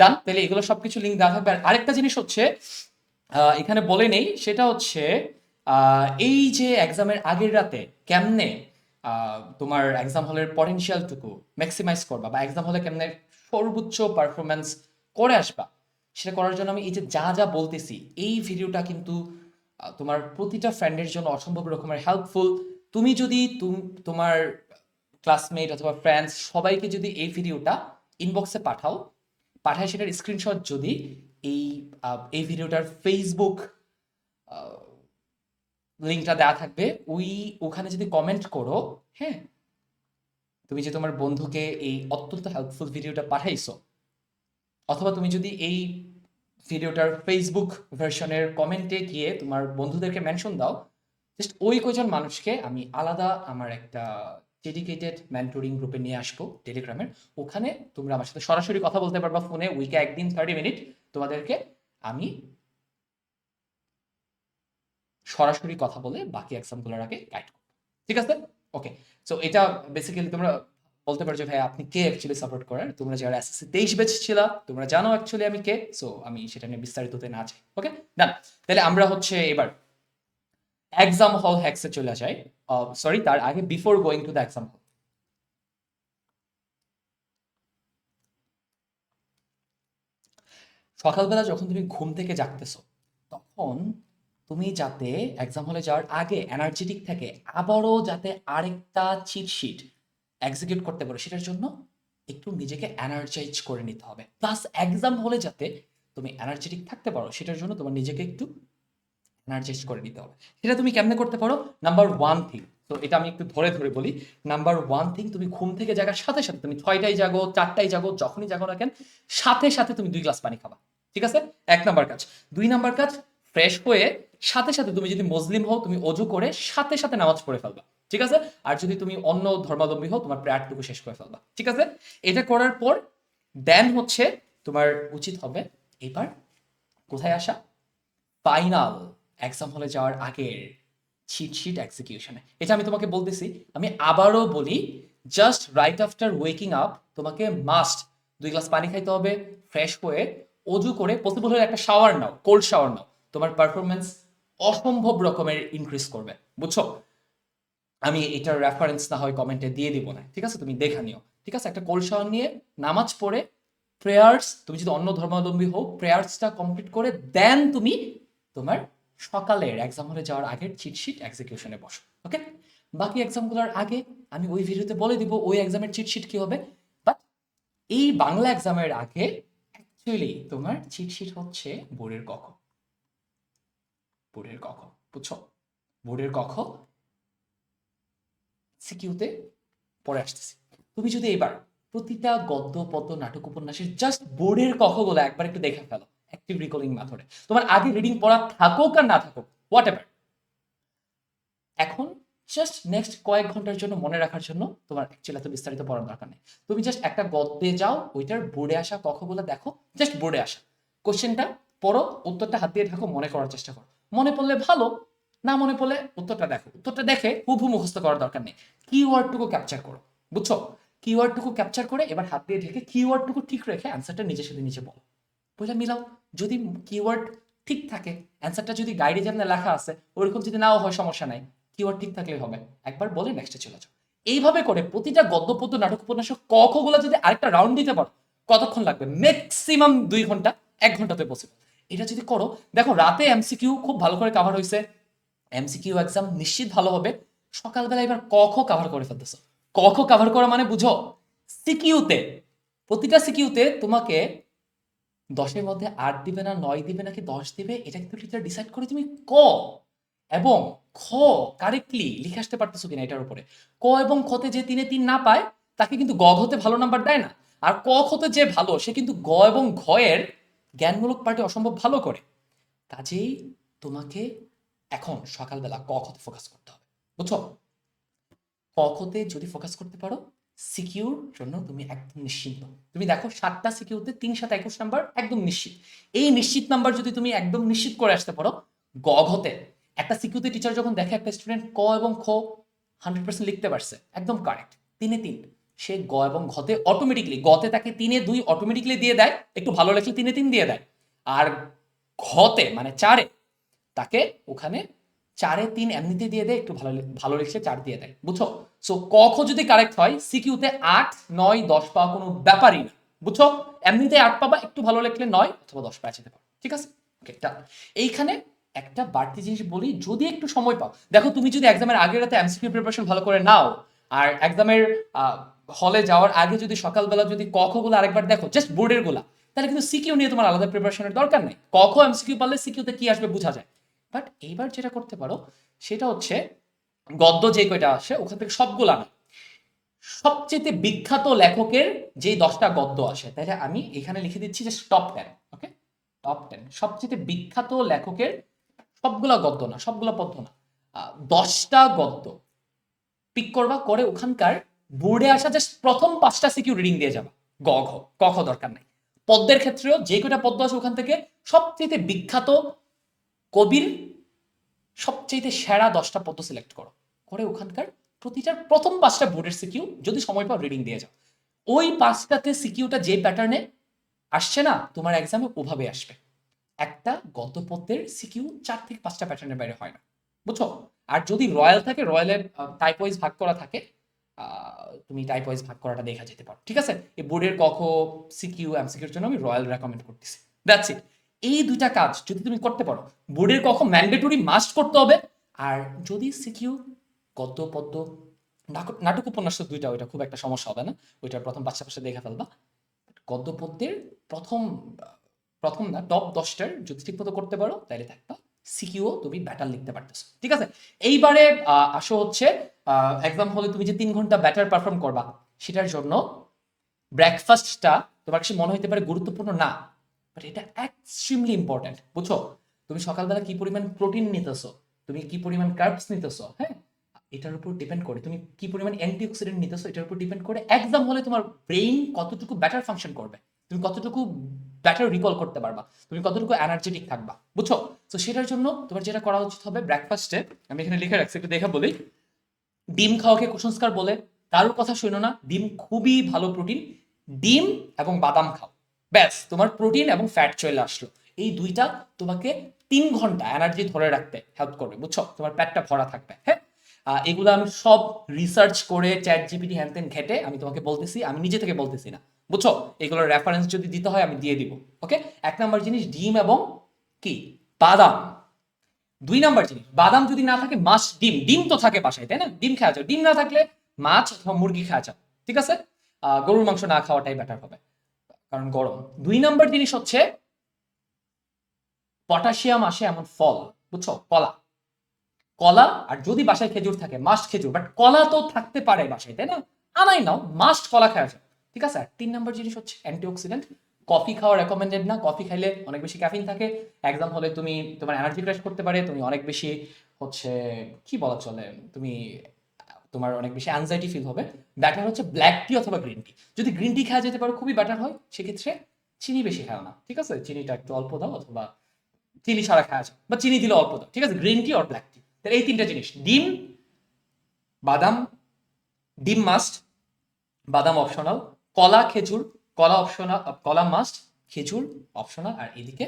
Speaker 1: ডান। তাহলে এগুলো সবকিছু লিঙ্ক দেওয়া থাকবে। আর আরেকটা জিনিস হচ্ছে এখানে বলে নেই, সেটা হচ্ছে এই যে এক্সামের আগের রাতে কেমনে তোমার এক্সাম হলের পটেনশিয়ালটুকু ম্যাক্সিমাইজ করবা, বা এক্সাম হলে কেমনে সর্বোচ্চ পারফরমেন্স করে আসবা, সেটা করার জন্য আমি এই যে যা যা বলতেছি, এই ভিডিওটা কিন্তু তোমার প্রতিটা ফ্রেন্ডের জন্য অসম্ভব রকমের হেল্পফুল। তুমি যদি তোমার ক্লাসমেট অথবা ফ্রেন্ডস সবাইকে যদি এই ভিডিওটা ইনবক্সে পাঠায় সেটার স্ক্রিনশট যদি এই এই ভিডিওটার ফেসবুক লিঙ্কটা দেওয়া থাকবে, ওখানে যদি কমেন্ট করো, হ্যাঁ, তুমি যে তোমার বন্ধুকে এই অত্যন্ত হেল্পফুল ভিডিওটা পাঠাইছো, অথবা তুমি যদি এই ভিডিওটার ফেসবুক ভার্সনের কমেন্টে গিয়ে তোমার বন্ধুদেরকে মেনশন দাও, জাস্ট ওই কয়জন মানুষকে আমি আলাদা আমার একটা ডেডিকেটেড মেন্টরিং গ্রুপে নিয়ে আসবো টেলিগ্রামের। ওখানে তোমরা আমার সাথে সরাসরি কথা বলতে পারবা ফোনে, উইকে একদিন 30 মিনিট তোমাদেরকে আমি সরাসরি কথা বলে বাকি এক্সামগুলোর আগে গাইড করবো। ঠিক আছে? ওকে। সো এটা বেসিক্যালি তোমরা বলতে পারো যে ভাই আপনি কে অ্যাকচুয়ালি সাপোর্ট করেন। তোমরা যারা এসএসসি 23 ব্যাচ ছিল, তোমরা জানো অ্যাকচুয়ালি আমি কে। সো আমি সেটা নিয়ে বিস্তারিততে না যাই। ওকে, ডান। তাহলে আমরা হচ্ছে এবার এক্সাম হল হ্যাক্সে চলে যাই। সরি, তার আগে before going to the exam হল, সকালবেলা যখন তুমি ঘুম থেকে জাগতেছো, তখন তুমি যাতে এক্সাম হলে যাওয়ার আগে এনার্জেটিক থেকে আবারও যাতে আরেকটা চিট শিট এক্সিকিউট করতে পারো, সেটার জন্য একটু নিজেকে এনার্জাইজ করে নিতে হবে। প্লাস এক্সাম হলে যাতে তুমি এনার্জেটিক থাকতে পারো, সেটার জন্য তোমার নিজেকে একটু এনার্জাইজ করে নিতে হবে। সেটা তুমি কেমনে করতে পারো? নাম্বার ওয়ান থিং, তো এটা আমি একটু ধরে ধরে বলি। নাম্বার ওয়ান থিং, তুমি ঘুম থেকে জাগার সাথে সাথে, তুমি 6টায় জাগো, 4টায় জাগো, যখনই জাগো না কেন, সাথে সাথে তুমি 2 গ্লাস পানি খাবা। ঠিক আছে? 1 নাম্বার কাজ। 2 নাম্বার কাজ, ফ্রেশ হয়ে সাথে সাথে, তুমি যদি মুসলিম হও, তুমি অজু করে সাথে সাথে নামাজ পড়ে ফেলবা। ঠিক আছে? আর যদি তুমি অন্য ধর্মাবলম্বী হও, তোমার প্রেয়ারটুকু শেষ করে ফেলবা। ঠিক আছে? এটা করার পর দেন হচ্ছে তোমার উচিত হবে এবার কোথায় আসা? ফাইনাল এক্সাম হলে যাওয়ার আগের চিট শিট এক্সিকিউশনে। এটা আমি তোমাকে বলতেছি, আমি আবারও বলি, just right after waking up তোমাকে মাস্ট 2 গ্লাস পানি খাইতে হবে, ফ্রেশ হয়ে অজু করে পসিবল হলে একটা শাওয়ার নাও, কোল্ড শাওয়ার নাও। তোমার পারফরমেন্স অসম্ভব রকমের ইনক্রিজ করবে। বুঝছো? আমি এটার রেফারেন্স না হয় কমেন্টে দিয়ে দিব না, ঠিক আছে? তুমি দেখে নিও। ঠিক আছে? একটা কোল্ড শাওয়ার নিয়ে নামাজ পড়ে প্রেয়ার্স, তুমি যদি অন্য ধর্মাবলম্বী হও, প্রেয়ার্সটা কমপ্লিট করে দেন তুমি তোমার সকালের এক্সাম হলে যাওয়ার আগের চিটশিট এক্সিকিউশনে বসো। ওকে? বাকি এক্সামগুলোর আগে আমি ওই ভিডিওতে বলে দিব ওই এক্সামের চিটশিট কি হবে। বাট এই বাংলা এক্সামের আগে অ্যাকচুয়ালি তোমার চিটশিট হচ্ছে বোর্ডের কখ। বোর্ডের কখ, বুঝছো? বোর্ডের কখ সিকিউতে পরে আসতেছি। তুমি যদি এবার প্রতিটা গদ্য পদ্য নাটক উপন্যাসের জাস্ট বোর্ডের কখগুলো একবার একটু দেখে ফেলো অ্যাক্টিভ রিকলিং মেথডে, তোমার আগে রিডিং পড়া থাকুক আর না থাকুক, হোয়াট এভার, এখন জাস্ট নেক্সট কয়েক ঘন্টার জন্য মনে রাখার জন্য তোমার অ্যাকচুয়ালি এত বিস্তারিত পড়ার দরকার নেই। তুমি জাস্ট একটা গদ্যে যাও, ওইটার বোর্ডে আসা কখগুলো দেখো, জাস্ট বোর্ডে আসা কোশ্চেনটা পড়ো, উত্তরটা হাত দিয়ে ঢাকো, মনে করার চেষ্টা করো। মনে পড়লে ভালো, না মনে পড়লে উত্তরটা দেখো। উত্তরটা দেখে হুবহু মুখস্থ করার দরকার নেই, কিওয়ার্ডটুকু ক্যাপচার করো। বুঝছো? কিওয়ার্ডটুকু ক্যাপচার করে এবার হাত দিয়ে ঢেকে কিওয়ার্ডটুকু ঠিক রেখে অ্যান্সারটা নিজের সাথে নিচে বলো, বোঝা মিলাও। যদি কিওয়ার্ড ঠিক থাকে, অ্যান্সারটা যদি গাইডে যেমন লেখা আছে ওরকম যদি নাও হয়, সমস্যা নাই, কিওয়ার্ড ঠিক থাকলেই হবে। একবার বলে নেক্সটে চলে যাও। এইভাবে করে প্রতিটা গদ্য পদ্য নাটক উপন্যাস ক খ গুলো যদি আরেকটা রাউন্ড দিতে পারো, কতক্ষণ লাগবে? ম্যাক্সিমাম 2 ঘন্টা, 1 ঘন্টাতে পসিবল। এটা যদি করো, দেখো রাতে এমসিকিউ খুব ভালো করে কাভার হয়েছে, এমসিকিউ এক্সাম নিশ্চিত ভালো হবে। সকালবেলা এবার ক খ কাভার করে ফেলতেছো। ক খ কাভার করা মানে বুঝো, সিকিউতে, প্রতিটা সিকিউতে তোমাকে 10-এর মধ্যে 8 দিবে না 9 দিবে নাকি 10 দিবে, এটা কিন্তু টিচার ডিসাইড করে। তুমি ক এবং খ কারেক্টলি লিখে আসতে পারতেছো কিনা এটার উপরে। ক এবং খতে যে 3-এ 3 না পায়, তাকে কিন্তু গ ঘতে ভালো নাম্বার দেয় না। আর ক খতে যে ভালো সে কিন্তু গ এবং ঘ এর জ্ঞানমূলক পার্টি অসম্ভব ভালো করে। কাজেই তোমাকে এখন সকালবেলা ক খতে ফোকাস করতে হবে, বুঝছো? ক খতে যদি ফোকাস করতে পারো, সিকিউর জন্য তুমি একদম নিশ্চিন্ত। তুমি দেখো 7টা সিকিউতে 3 7 21 নাম্বার একদম নিশ্চিত। এই নিশ্চিত নাম্বার যদি তুমি একদম নিশ্চিত করে আসতে পারো, গ ঘতে একটা সিকিউতে টিচার যখন দেখে একটা স্টুডেন্ট ক এবং খ 100% লিখতে পারছে, একদম কারেক্ট, 3-3, সে গ এবং ঘতে অটোমেটিকলি, গতে তাকে 3-2 অটোমেটিকলি দিয়ে দেয়, একটু ভালো লেখলে 3-3 দিয়ে দেয়। আর ঘতে মানে 4-এ তাকে ওখানে 4-3 এমনিতে দিয়ে দেয়, একটু ভালো ভালো লিখছে 4 দিয়ে দেয়, বুঝছো? সো ক খ যদি কারেক্ট হয়, সিকিউতে 8 9 10 পাওয়া কোনো ব্যাপারই না, বুঝছো? এমনিতে 8 পাবা, একটু ভালো লিখলে 9 অথবা 10 পেয়ে যেতে পারো, ঠিক আছে? ওকে, এইখানে একটা বাড়তি জিনিস বলি, যদি একটু সময় পাও, দেখো তুমি যদি এক্সামের আগের রাতে এমসিকিউ প্রিপারেশন ভালো করে নাও, আর এক্সামের হলে যাওয়ার আগে যদি সকালবেলা যদি ক খ গুলো আরেকবার দেখো, জাস্ট বোর্ডের গুলা, তাহলে কিন্তু সিকিউ নিয়ে তোমার আলাদা প্রিপারেশনের দরকার নেই। ক খ এমসিকিউ পারলে সিকিউতে কি আসবে বোঝা যায়। বাট এইবার যেটা করতে পারো সেটা হচ্ছে গদ্য যে কয়টা আসে ওখান থেকে সবগুলা না, সবচেয়ে বিখ্যাত লেখকের যে 10টা গদ্য আসে, তাহলে আমি এখানে লিখে দিচ্ছি যে টপ 10। ওকে, টপ 10 সবচেয়ে বিখ্যাত লেখকের সবগুলা গদ্য না, সবগুলা পদ্য না, 10টা গদ্য পিক করবা, করে ওখানকার বোর্ডে আসা জাস্ট প্রথম 5টা সিকিউ রিডিং দিয়ে যাবা। গ ঘ, ক খ দরকার নাই। পদ্মের ক্ষেত্রেও যে কয়টা পদ্য আছে ওখান থেকে সবচেয়ে বিখ্যাত কবির সবচেয়ে সেরা 10টা পদ্য সিলেক্ট করো, করে ওখানকার প্রতিটার প্রথম 5টা বোর্ডের সিকিউ যদি সময় পাও রিডিং দিয়ে যাও। ওই 5টাতে সিকিউটা যে প্যাটার্নে আসছে না তোমার এক্সামে ওভাবে আসবে। একটা গদ্য পদ্যের সিকিউ 4 থেকে 5টা প্যাটার্নের বাইরে হয় না, বুঝছো? আর যদি রয়্যাল থাকে, রয়্যালের টাইপ ওয়াইজ ভাগ করা থাকে, তুমি টাইপ ওয়াইজ ভাগ করাটা দেখা যেতে পারো, ঠিক আছে? এই বোর্ডের কখ সিকিউ এমসিকিউর জন্য আমি রয়্যাল রেকমেন্ড করতেছি, দ্যাটস ইট। এই দুইটা কাজ যদি তুমি করতে পারো, বোর্ডের কখ ম্যান্ডেটরি মাস্ট করতে হবে। আর যদি সিকিউ গদ্য পদ্য নাটক উপন্যাস তো দুইটা, ওইটা খুব একটা সমস্যা হবে না, ওইটার প্রথম 5টা দেখে ফেলবা। গদ্য পদ্যের প্রথম প্রথম না টপ 10টার যদি ঠিক মতো করতে পারো, তাহলে থাকবা সিকিউও তুমি ব্যাটার লিখতে পারতেছো, ঠিক আছে? এইবারে আসো হচ্ছে এক্সাম হলে তুমি যে 3 ঘন্টা ব্যাটার পারফর্ম করবা, সেটার জন্য ব্রেকফাস্টটা তোমার কাছে মনে হতে পারে গুরুত্বপূর্ণ না, বাট এটা এক্সট্রিমলি ইম্পর্টেন্ট, বুঝছো? তুমি সকালবেলা কি পরিমাণ প্রোটিন নিতেছো, তুমি কি পরিমাণ কার্বস নিতেছো, হ্যাঁ, এটার উপর ডিপেন্ড করে, তুমি কি পরিমাণ অ্যান্টিঅক্সিডেন্ট নিতেছো এটার উপর ডিপেন্ড করে এক্সাম হলে তোমার ব্রেইন কতটুকু ব্যাটার ফাংশন করবে, তুমি কতটুকু ব্যাটার রিকল করতে পারবা, তুমি কতটুকু এনার্জেটিক থাকবা, বুঝছো? তো সেটার জন্য তোমার যেটা করা উচিত হবে, ব্রেকফাস্টে আমি এখানে লিখে রাখছি, একটু দেখে বলি। ডিম খাওয়াকে কুসংস্কার বলে, কারোর কথা শুনো না, ডিম খুবই ভালো প্রোটিন। ডিম এবং বাদাম খাও, ব্যাস তোমার প্রোটিন এবং ফ্যাট চলে আসলো। এই দুইটা তোমাকে 3 ঘন্টা এনার্জি ধরে রাখতে হেল্প করবে, বুঝছো? তোমার পেটটা ভরা থাকবে, হ্যাঁ। এগুলো আমি সব রিসার্চ করে চ্যাট জিপিটি হ্যান ত্যান ঘেটে আমি তোমাকে বলতেছি, আমি নিজে থেকে বলতেছি না, বুঝছো? এগুলোর রেফারেন্স যদি দিতে হয় আমি দিয়ে দিব। ওকে, 1 নম্বর জিনিস ডিম এবং কি বাদাম। 2 নম্বর জিনিস, বাদাম যদি না থাকে মাছ, ডিম, ডিম তো থাকে বাসায়, তাই না? ডিম খাওয়া যাও, ডিম না থাকলে মাছ অথবা মুরগি খাওয়া যাও, ঠিক আছে? গরুর মাংস না খাওয়াটাই বেটার হবে, কারণ গরম। 2 নম্বর জিনিস হচ্ছে পটাশিয়াম আসে এমন ফল, বুঝছো? কলা, কলা। আর যদি বাসায় খেজুর থাকে মাস্ট খেজুর, বাট কলা তো থাকতে পারে বাসায়, তাই না? আনাই নাও, মাস্ট কলা খাওয়া যায়, ঠিক আছে? আর 3 নম্বর জিনিস হচ্ছে অ্যান্টিঅক্সিডেন্ট। কফি খাওয়া রেকমেন্ডেড না, কফি খাইলে অনেক বেশি ক্যাফিন থাকে, এক্সাম হলে তুমি তোমার এনার্জি ক্র্যাশ করতে পারে, তুমি অনেক বেশি হচ্ছে কি বলা চলে, তুমি তোমার অনেক বেশি অ্যাংজাইটি ফিল হবে। ব্যাটার হচ্ছে ব্ল্যাক টি অথবা গ্রিন টি, যদি গ্রিন টি খাওয়া যেতে পারো খুবই ব্যাটার হয়, সেক্ষেত্রে চিনি বেশি খাও না, ঠিক আছে? চিনিটা একটু অল্প দাও, অথবা চিনি ছাড়া খাওয়া যায়, বা চিনি দিলে অল্প দাও, ঠিক আছে? গ্রিন টি অর ব্ল্যাক টি। তাহলে এই 3টা জিনিস, ডিম, বাদাম, ডিম মাস্ট, বাদাম অপশনাল, কলা খেজুর, কলা অপশনাল, কলা মাস্ট, খেজুর অপশনাল, আর এদিকে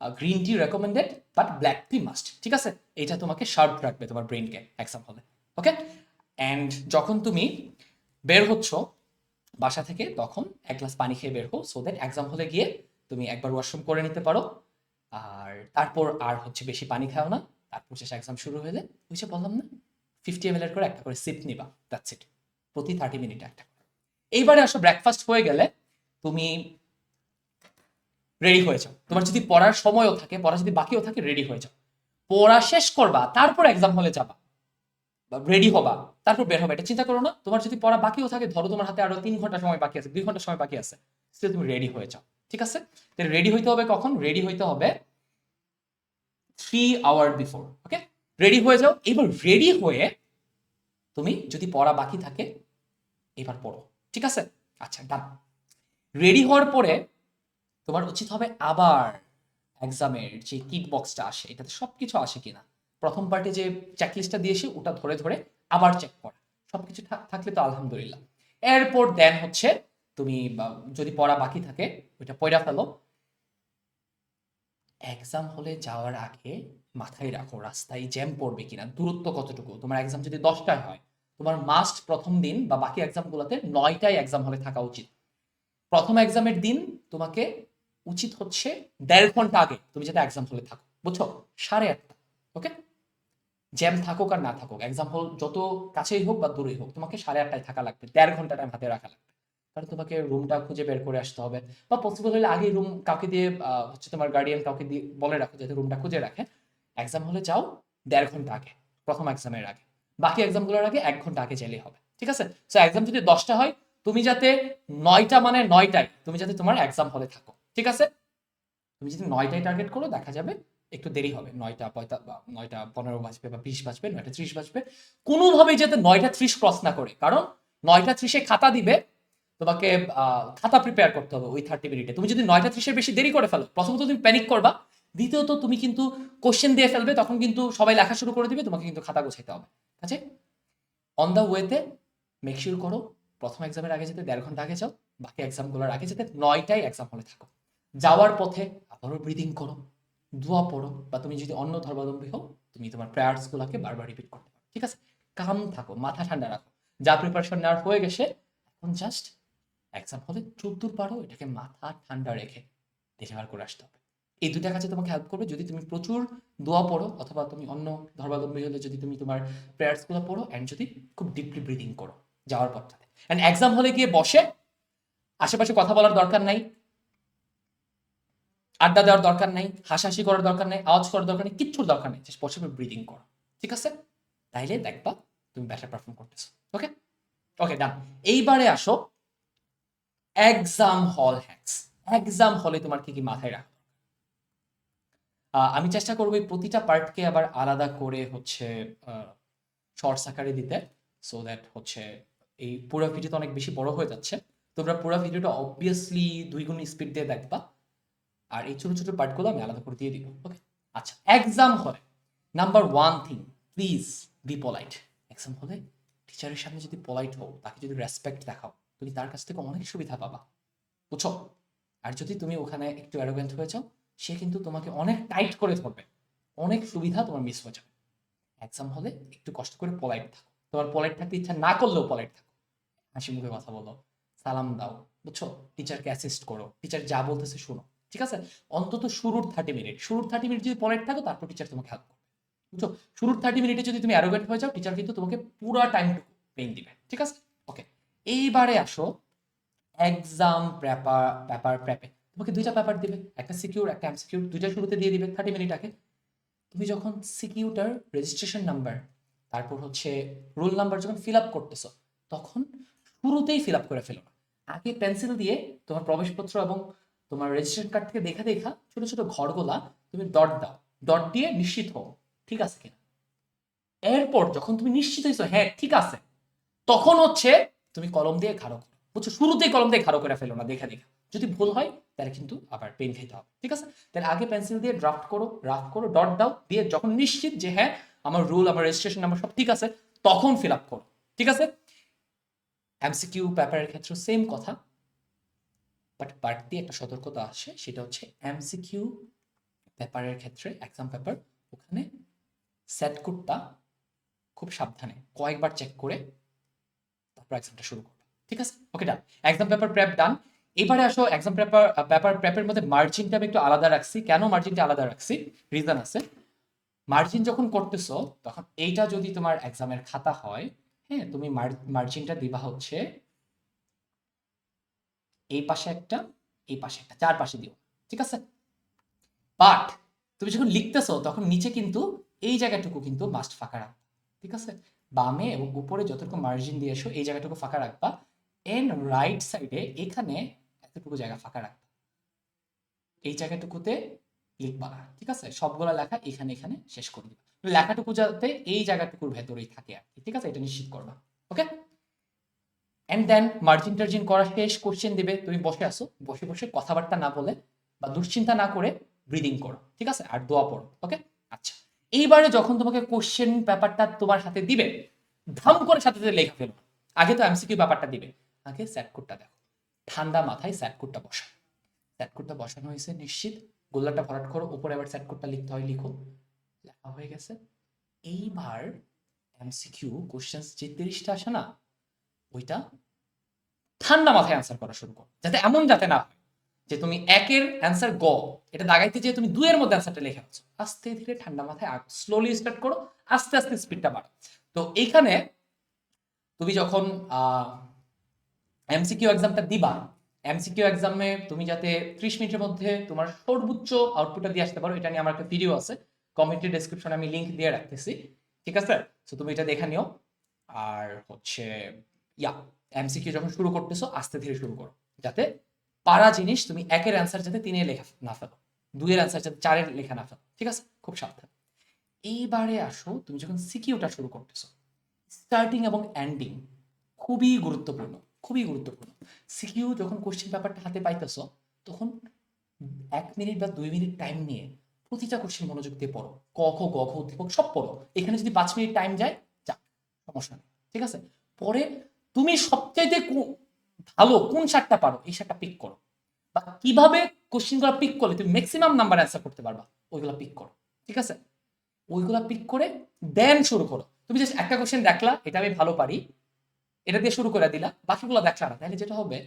Speaker 1: green tea recommended but black T must, ঠিক আছে? এটা তোমাকে শার্প রাখবে তোমার ব্রেনকে এক্সাম হলে। ওকে, অ্যান্ড যখন তুমি বের হচ্ছ বাসা থেকে, তখন 1 গ্লাস পানি খেয়ে বের হো, সো দ্যাট এক্সাম হলে গিয়ে তুমি একবার ওয়াশরুম করে নিতে পারো। আর তারপর আর হচ্ছে বেশি পানি খাও না। তারপর শেষ এক্সাম শুরু হলে ওই যে বললাম না, 50 ml করে একটা করে সিপ নিবা, দ্যাটস ইট, প্রতি 30 মিনিটে একটা করে। এইবারে আসো ব্রেকফাস্ট হয়ে গেলে তুমি রেডি হয়ে যাও, তোমার যদি পড়ার সময়ও থাকে, পড়া যদি বাকিও থাকে, রেডি হয়ে যাও, পড়া শেষ করবা, তারপর এক্সাম হলে যাবা। রেডি হবা, তারপর বের হবে, এটা চিন্তা করো না। তোমার যদি পড়া বাকিও থাকে, ধরো তোমার হাতে আরো 3 ঘন্টা সময় বাকি আছে, 2 ঘন্টা সময় বাকি আছে, স্টিল তুমি রেডি হয়ে যাও, ঠিক আছে? রেডি হইতে হবে কখন? রেডি হইতে হবে 3 আওয়ার বিফোর। ওকে, রেডি হয়ে যাও। এবার রেডি হয়ে তুমি যদি পড়া বাকি থাকে এবার পড়ো, ঠিক আছে? আচ্ছা, ডান। রেডি হওয়ার পরে তোমার উচিত হবে আবার এক্সামের যে কিট বক্সটা আসে, এটাতে সবকিছু আসে কিনা, প্রথম পার্টে যে চেকলিস্টটা দিয়েছি ওটা ধরে ধরে আবার চেক করা, সবকিছু থাকলে তো আলহামদুলিল্লাহ। এরপর দেন হচ্ছে তুমি যদি পড়া বাকি থাকে ওইটা পড়া ফেলো। এক্সাম হলে যাওয়ার আগে মাথায় রাখো রাস্তায় জ্যাম পড়বে কিনা, দূরত্ব কতটুকু। তোমার এক্সাম যদি 10টায় হয়, তোমার মাস্ট প্রথম দিন বা বাকি এক্সামগুলোতে 9টায় এক্সাম হলে থাকা উচিত। প্রথম এক্সামের দিন তোমাকে উচিত হচ্ছে 1.5 ঘন্টা আগে তুমি যাতে এক্সাম হলে থাকো, বুঝছো? 8:30। ওকে, জ্যাম থাকুক আর না থাকুক, এক্সাম হল যত কাছেই হোক বা দূরেই হোক, তোমাকে 8:30টায় থাকা লাগবে, 1.5 ঘন্টা টাইম হাতে রাখা লাগবে। কারণ তোমাকে রুমটা খুঁজে বের করে আসতে হবে, বা পসিবল হলে আগেই রুম কাউকে দিয়ে হচ্ছে তোমার গার্ডিয়ান কাউকে দিয়ে বলে রাখো যাতে রুমটা খুঁজে রাখে। এক্সাম হলে যাও 1.5 ঘন্টা আগে, প্রথম এক্সামের আগে। বাকি এক্সামগুলোর আগে 1 ঘন্টা আগে চাইলেই হবে, ঠিক আছে? সো এক্সাম যদি 10টা হয়, তুমি যাতে 9টা মানে 9টায় তুমি যাতে তোমার এক্সাম হলে থাকো, ঠিক আছে? তুমি যদি 9টায় টার্গেট করো, দেখা যাবে একটু দেরি হবে, 9:15 বাজবে বা 20 বাজবে, 9:30 বাজবে। কোনোভাবেই যাতে 9:30 ক্রস না করে, কারণ 9:30 খাতা দিবে, তোমাকে খাতা প্রিপেয়ার করতে হবে ওই 30 মিনিটে। তুমি যদি 9:30 বেশি দেরি করে ফেলো, প্রথমত তুমি প্যানিক করবা, দ্বিতীয়ত তুমি কিন্তু কোশ্চেন দিয়ে ফেলবে, তখন কিন্তু সবাই লেখা শুরু করে দিবে, তোমাকে কিন্তু খাতা গোছাইতে হবে। ঠিক আছে? অন দ্য ওয়েতে মেক শিওর করো প্রথম এক্সামের আগে যাতে 1.5 ঘন্টা আগে যাও, বাকি এক্সামগুলোর আগে যাতে 9টায় এক্সাম হলে থাকো। যাওয়ার পথে আবারও ব্রিদিং করো, দোয়া পড়ো, বা তুমি যদি অন্য ধর্মাবলম্বী হও তুমি তোমার প্রেয়ার্স গুলাকে বারবার রিপিট করতে পারো, ঠিক আছে? কাম থাকো, মাথা ঠান্ডা রাখো, যা প্রিপারেশন নেওয়ার হয়ে গেছে, এখন জাস্ট এক্সাম হলে যতদূর পারো এটাকে মাথা ঠান্ডা রেখে ডেলিভার করে আসতে হবে। এই দুটা কাজে তোমাকে হেল্প করবে যদি তুমি প্রচুর দোয়া পড়ো, অথবা তুমি অন্য ধর্মাবলম্বী হলে যদি তুমি তোমার প্রেয়ার্স গুলো পড়ো, অ্যান্ড যদি খুব ডিপলি ব্রিদিং করো যাওয়ার পথটাতে। অ্যান্ড এক্সাম হলে গিয়ে বসে আশেপাশে কথা বলার দরকার নাই, আড্ডা দেওয়ার দরকার নাই, হাসাহাসি করার দরকার নেই, আওয়াজ করার দরকার নেই, কিচ্ছুর দরকার নেই, জাস্ট বসে ব্রিদিং করো, ঠিক আছে? তাইলে দেখবা তুমি বেটার পারফর্ম করতেছো। ওকে, ওকে, ডান। এইবারে আসো এক্সাম হল হ্যাকস। এক্সাম হলে তোমার কি কি মাথায় রাখো? আমি চেষ্টা করবো এই প্রতিটা পার্টকে আবার আলাদা করে হচ্ছে শর্টস আকারে দিতে, সো দ্যাট হচ্ছে এই পুরো ভিডিওটা অনেক বেশি বড় হয়ে যাচ্ছে। তোমরা পুরো ভিডিওটা অবভিয়াসলি 2 গুণ স্পিড দিয়ে দেখবা, আর এই ছোট ছোট পার্টগুলো আমি আলাদা করে দিয়ে দিব। ওকে, আচ্ছা। এক্সাম হলে number 1 thing, please be polite. Exam হলে টিচারের সামনে যদি পোলাইট হও, তাকে যদি রেসপেক্ট দেখাও, তুমি তার কাছ থেকে অনেক সুবিধা পাবা, বুঝছো? আর যদি তুমি ওখানে একটু অ্যারোগেন্ট হয়ে যাও, সে কিন্তু তোমাকে অনেক টাইট করে ধরবে, অনেক সুবিধা তোমার মিস হয়ে যাবে। এক্সাম হলে একটু কষ্ট করে পোলাইট থাকো, তোমার পোলাইট থাকতে ইচ্ছা না করলেও পোলাইট থাকো, হাসি মুখে কথা বলো, সালাম দাও, বুঝছো? টিচারকে অ্যাসিস্ট করো, টিচার যা বলতেছে শুনো, ঠিক আছে? অন্তত শুরুর 30 মিনিট যদি পোলাইট থাকো, তারপর টিচার তোমাকে হেল্প করবে, বুঝছো? শুরুর 30 মিনিটে যদি তুমি অ্যারোগেন্ট হয়ে যাও, টিচার কিন্তু তোমাকে পুরো টাইমটুকু পেইন দিবে, ঠিক আছে? ওকে, এইবারে আসো এক্সাম পেপার প্রেপে। তোমাকে 2টা পেপার দিবে, একটা সিকিউর একটা এমসিকিউ, দুইটা শুরুতে দিয়ে দিবে 30 মিনিট আগে। তুমি যখন সিকিউটার রেজিস্ট্রেশন নাম্বার, তারপর হচ্ছে রোল নাম্বার যখন ফিল আপ করতেছো, তখন শুরুতেই ফিল আপ করে ফেলো না। আগে পেন্সিল দিয়ে তোমার প্রবেশপত্র এবং তোমার রেজিস্ট্রেশন কার্ড থেকে দেখা দেখা ছোট ছোট ঘরগুলা তুমি ডট দাও, ডট দিয়ে নিশ্চিত হও ঠিক আছে কিনা। এরপর যখন তুমি নিশ্চিত হয়েছো হ্যাঁ ঠিক আছে, তখন হচ্ছে তুমি কলম দিয়ে ঘাড়ো করো, বুঝছো? শুরুতেই কলম দিয়ে ঘাড়ো করে ফেলো না দেখা দেখা, যদি ভুল হয় তাহলে কিন্তু আবার পেন খেতে হবে, ঠিক আছে? তাহলে আগে পেন্সিল দিয়ে ড্রাফট করো, রাফ করো, ডট দাও, দিয়ে যখন নিশ্চিত যে হ্যাঁ আমার রুল আমার রেজিস্ট্রেশন নাম্বার সব ঠিক আছে, তখন ফিল আপ করো, ঠিক আছে? এমসিকিউ পেপারের ক্ষেত্রে সেম কথা, বাট বাড়তি একটা সতর্কতা আসে, সেটা হচ্ছে এমসিকিউ পেপারের ক্ষেত্রে, এক্সাম পেপার, ওখানে সেট কোডটা খুব সাবধানে কয়েকবার চেক করে তারপর এক্সামটা শুরু করবে, ঠিক আছে? ওকে, ডান। এক্সাম পেপার প্রেপ ডান। এবারে আসো এক্সাম পেপার প্রেপের মধ্যে মার্জিনটা আমি একটু আলাদা রাখছি। কেন মার্জিনটা আলাদা রাখছি? রিজন আছে। মার্জিন যখন করতেছো, তখন এইটা যদি তোমার এক্সামের খাতা হয়, হ্যাঁ, তুমি মার্জিনটা দিবা হচ্ছে এই পাশে একটা, এই পাশে একটা, চারপাশে দিও, ঠিক আছে? বাট তুমি যখন লিখতেছো তখন নিচে কিন্তু এই জায়গাটুকু কিন্তু মাস্ট ফাঁকা রাখবে, ঠিক আছে? বামে এবং উপরে যতটুকু মার্জিন দিয়ে এসো এই জায়গাটুকু ফাঁকা রাখবা, এন্ড রাইট সাইডে এখানে এতটুকু জায়গা ফাঁকা রাখবা, এই জায়গাটুকুতে লিখবা না, ঠিক আছে? সবগুলা লেখা এখানে এখানে শেষ করে দিবা, লেখাটুকু যাতে এই জায়গাটুকুর ভেতরেই থাকে আর কি, ঠিক আছে? এটা নিশ্চিত করবা। ওকে, এন্ড দেন মার্জিন টার্জিন করা শেষ, কোশ্চেন দিবে, তুমি বসে আসো, বসে বসে কথাবার্তা না বলে বা দুশ্চিন্তা না করে ব্রিদিং করো, ঠিক আছে? আর দোয়া পড়ো। ওকে, আচ্ছা, এইবারে যখন তোমাকে কোশ্চেন পেপারটা তোমার হাতে দিবে, ধাম করে সাথে সাথে লেখা ফেলো। আগে তো এমসিকিউ ব্যাপারটা দিবে, আগে স্যাট কোডটা দেখো, ঠান্ডা মাথায় স্যাট কোডটা বসা। স্যাট কোডটা বসানো হয়েছে নিশ্চিত, গোল্লাটা ভরাট করো, উপরে আবার স্যাট কোডটা লিখতে হয়, লিখো, লেখা হয়ে গেছে। এইবার এমসিকিউ কোশ্চেন যে 30টা আসে না, ওইটা ঠান্ডা মাথায় অ্যান্সার করা শুরু করো, যাতে এমন যাতে না হয় যে তুমি একের অ্যান্সার গ, এটা দাগাইতে যেয়ে তুমি দুইয়ের মধ্যে অ্যান্সারটা লিখে ফেলছো। আস্তে ধীরে ঠান্ডা মাথায় স্লোলি স্টার্ট করো, আস্তে আস্তে স্পিডটা বাড়ো। তো এইখানে তুমি যখন এমসিকিউ এক্সামটা দিবা, এমসিকিউ এক্সামে তুমি যাতে 30 মিনিটের মধ্যে তোমার সর্বোচ্চ আউটপুটটা দিয়ে আসতে পারো, এটা নিয়ে আমার একটা ভিডিও আছে, কমেন্টে ডেসক্রিপশনে আমি লিংক দিয়ে রাখতেছি, ঠিক আছে? তো তুমি এটা দেখে নিও। আর হচ্ছে ইয়া, এমসিকিউ যখন শুরু করতেছো আস্তে ধীরে শুরু করো, যাতে পারা জিনিস তুমি একের অ্যান্সার যাতে 3-এ লেখা না ফেলো, 2-এর অ্যান্সার যাতে 4-এর লেখা না ফেলো, ঠিক আছে? খুব সাবধান। এইবারে আসো, তুমি যখন সিকিউটা শুরু করতেছো, স্টার্টিং এবং এন্ডিং খুবই গুরুত্বপূর্ণ, খুবই গুরুত্বপূর্ণ। সিকিউ যখন কোশ্চেন পেপারটা হাতে পাইতেছো, তখন 1 মিনিট বা 2 মিনিট টাইম নিয়ে প্রতিটা কোশ্চেন মনোযোগ দিয়ে পড়ো, ক খ গ ঘ উদ্দীপক সব পড়ো। এখানে যদি 5 মিনিট টাইম যায়, যাক, সমস্যা নেই, ঠিক আছে? পরে তুমি সবচাইতে ভালো কোন শার্টটা পারো, এই শার্টটা পিক করো, বা কিভাবে কোশ্চেনগুলো পিক করলে তুমি ম্যাক্সিমাম নাম্বার অ্যান্সার করতে পারবা, ওইগুলো পিক করো, ঠিক আছে? ওইগুলা পিক করে দেন শুরু করো। তুমি জাস্ট একটা কোশ্চেন দেখলা, এটা আমি ভালো পারি, এটা দিয়ে শুরু করে দিলা, বাকিগুলো দেখলা না, তাহলে যেটা হবে,